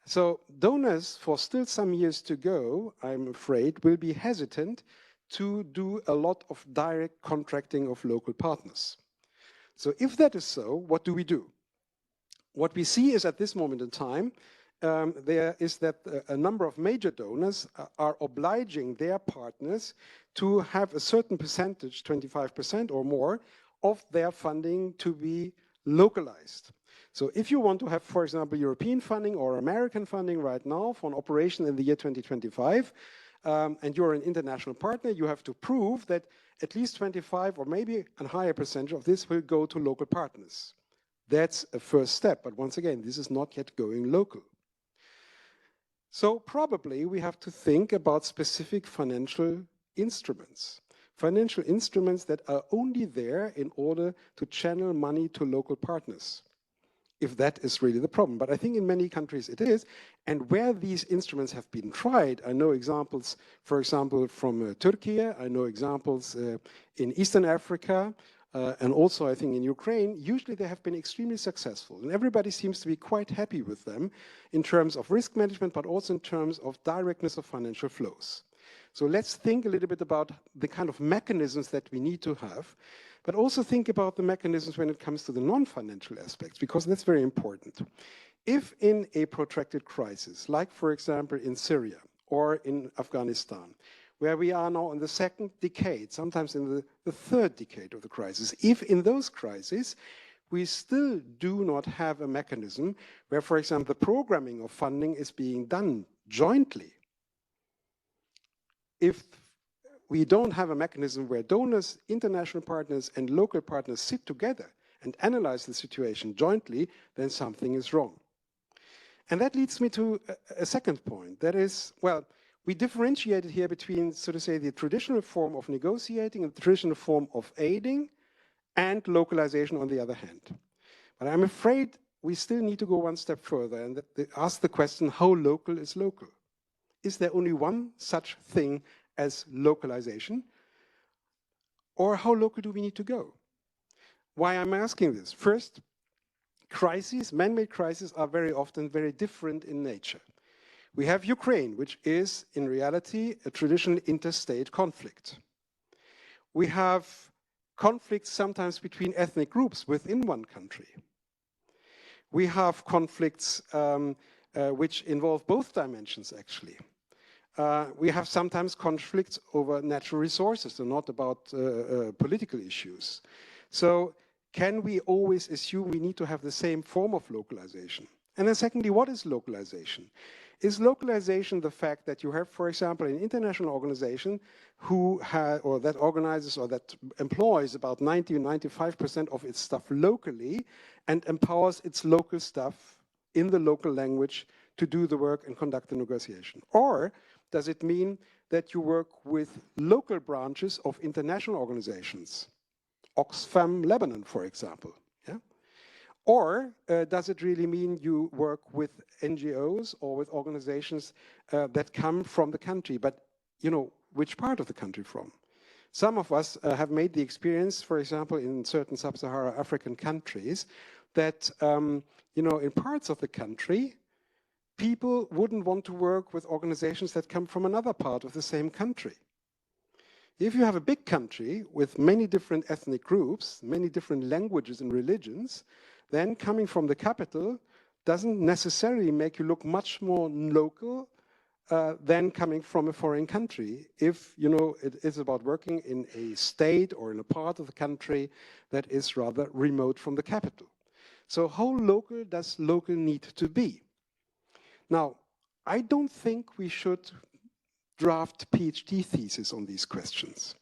So donors, for still some years to go, I'm afraid, will be hesitant to do a lot of direct contracting of local partners. So if that is so, what do we do? What we see is at this moment in time, there is that a number of major donors are obliging their partners to have a certain percentage, 25% or more, of their funding to be localized. So if you want to have, for example, European funding or American funding right now for an operation in the year 2025, and you're an international partner, you have to prove that at least 25 or maybe a higher percentage of this will go to local partners. That's a first step, but once again, this is not yet going local. So probably we have to think about specific financial instruments that are only there in order to channel money to local partners, if that is really the problem. But I think in many countries it is, and where these instruments have been tried, I know examples, for example, from Turkey, I know examples in Eastern Africa, and also I think in Ukraine, usually they have been extremely successful. And everybody seems to be quite happy with them in terms of risk management, but also in terms of directness of financial flows. So let's think a little bit about the kind of mechanisms that we need to have, but also think about the mechanisms when it comes to the non-financial aspects, because that's very important. If in a protracted crisis, like for example in Syria or in Afghanistan, where we are now in the second decade, sometimes in the third decade of the crisis, if in those crises we still do not have a mechanism where, for example, the programming of funding is being done jointly, if we don't have a mechanism where donors, international partners, and local partners sit together and analyze the situation jointly, then something is wrong. And that leads me to a second point. That is, well, we differentiated here between, so to say, the traditional form of negotiating and the traditional form of aiding and localization on the other hand. But I'm afraid we still need to go one step further and ask the question, how local is local? Is there only one such thing as localization? Or how local do we need to go? Why I'm asking this? First, crises, man-made crises, are very often very different in nature. We have Ukraine, which is in reality a traditional interstate conflict. We have conflicts sometimes between ethnic groups within one country. We have conflicts which involve both dimensions, actually. We have sometimes conflicts over natural resources, so not about political issues. So can we always assume we need to have the same form of localization? And then secondly, what is localization? Is localization the fact that you have, for example, an international organization who or that organizes or that employs about 90 or 95% of its staff locally and empowers its local staff in the local language to do the work and conduct the negotiation? Or does it mean that you work with local branches of international organizations, Oxfam Lebanon, for example? Yeah? Or does it really mean you work with NGOs or with organizations that come from the country, but you know, which part of the country from? Some of us have made the experience, for example, in certain sub-Saharan African countries, that you know, in parts of the country, people wouldn't want to work with organizations that come from another part of the same country. If you have a big country with many different ethnic groups, many different languages and religions, then coming from the capital doesn't necessarily make you look much more local than coming from a foreign country, if you know it is about working in a state or in a part of the country that is rather remote from the capital. So how local does local need to be? Now, I don't think we should draft PhD theses on these questions.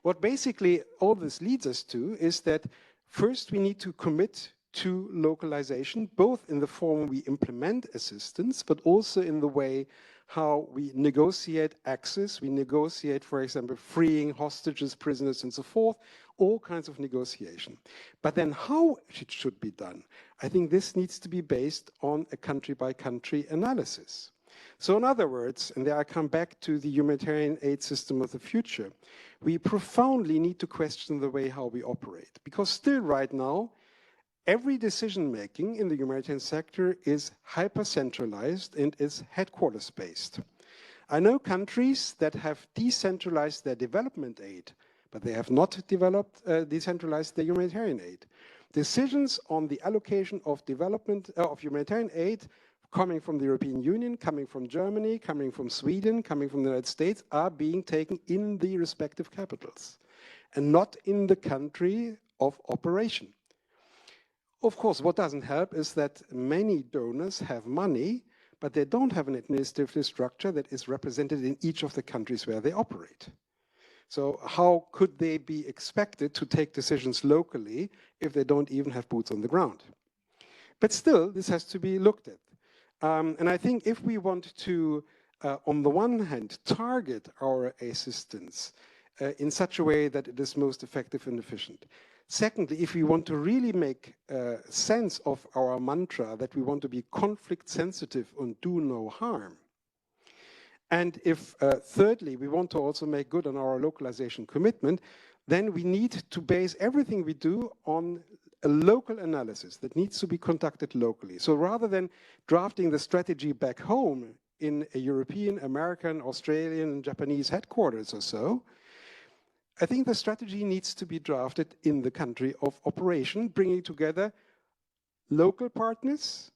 What basically all this leads us to is that first we need to commit to localization, both in the form we implement assistance, but also in the way how we negotiate access, we negotiate, for example, freeing hostages, prisoners, and so forth, all kinds of negotiation. But then how it should be done, I think this needs to be based on a country-by-country analysis. So in other words, and there I come back to the humanitarian aid system of the future, we profoundly need to question the way how we operate. Because still right now, every decision-making in the humanitarian sector is hyper-centralized and is headquarters-based. I know countries that have decentralized their development aid, but they have not decentralized their humanitarian aid. Decisions on the allocation of humanitarian aid coming from the European Union, coming from Germany, coming from Sweden, coming from the United States are being taken in the respective capitals and not in the country of operation. Of course, what doesn't help is that many donors have money, but they don't have an administrative structure that is represented in each of the countries where they operate. So how could they be expected to take decisions locally if they don't even have boots on the ground? But still, this has to be looked at. And I think if we want to, on the one hand, target our assistance in such a way that it is most effective and efficient. Secondly, if we want to really make sense of our mantra that we want to be conflict sensitive and do no harm, and if thirdly, we want to also make good on our localization commitment, then we need to base everything we do on a local analysis that needs to be conducted locally. So rather than drafting the strategy back home in a European, American, Australian, and Japanese headquarters or so, I think the strategy needs to be drafted in the country of operation, bringing together local partners,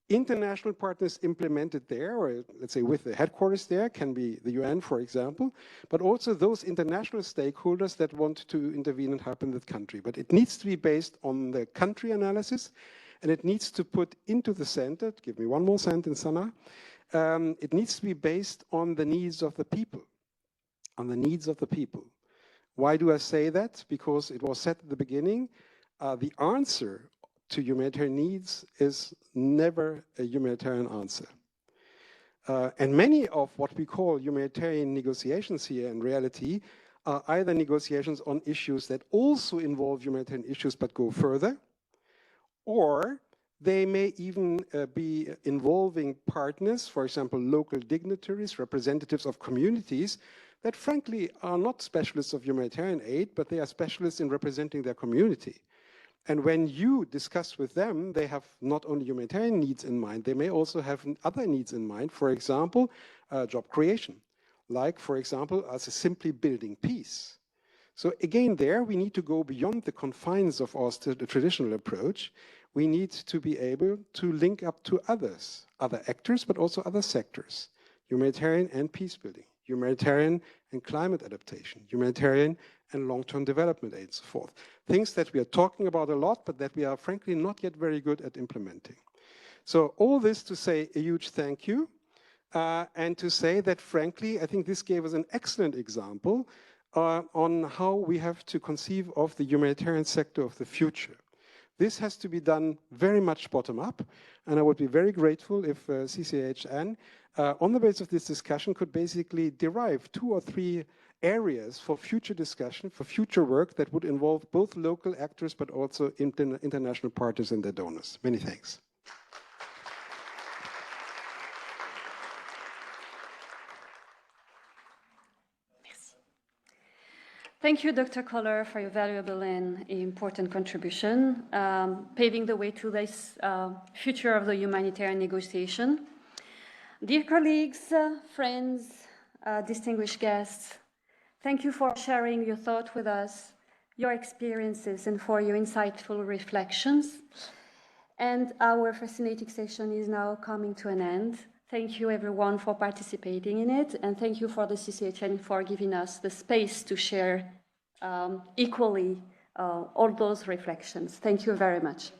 international partners implemented there, or let's say with the headquarters there, can be the UN, for example, but also those international stakeholders that want to intervene and help in that country. But it needs to be based on the country analysis, and it needs to put into the center, give me one more sentence, Sana, it needs to be based on the needs of the people, on the needs of the people. Why do I say that? Because it was said at the beginning, the answer to humanitarian needs is never a humanitarian answer. And many of what we call humanitarian negotiations here in reality are either negotiations on issues that also involve humanitarian issues but go further, or they may even be involving partners, for example, local dignitaries, representatives of communities that frankly are not specialists of humanitarian aid, but they are specialists in representing their community. And when you discuss with them, they have not only humanitarian needs in mind, they may also have other needs in mind, for example, job creation, like, for example, as simply building peace. So again, there we need to go beyond the confines of our traditional approach. We need to be able to link up to others, other actors, but also other sectors, humanitarian and peace building, humanitarian and climate adaptation, humanitarian and long-term development aid, and so forth. Things that we are talking about a lot, but that we are frankly not yet very good at implementing. So all this to say a huge thank you, and to say that frankly, I think this gave us an excellent example on how we have to conceive of the humanitarian sector of the future. This has to be done very much bottom up, and I would be very grateful if CCHN, on the basis of this discussion, could basically derive 2 or 3 areas for future discussion, for future work that would involve both local actors but also international parties and their donors. Many thanks. Thank you, Dr. Koller, for your valuable and important contribution, paving the way to this future of the humanitarian negotiation. Dear colleagues, friends, distinguished guests, thank you for sharing your thoughts with us, your experiences, and for your insightful reflections. And our fascinating session is now coming to an end. Thank you, everyone, for participating in it, and thank you for the CCHN for giving us the space to share equally all those reflections. Thank you very much.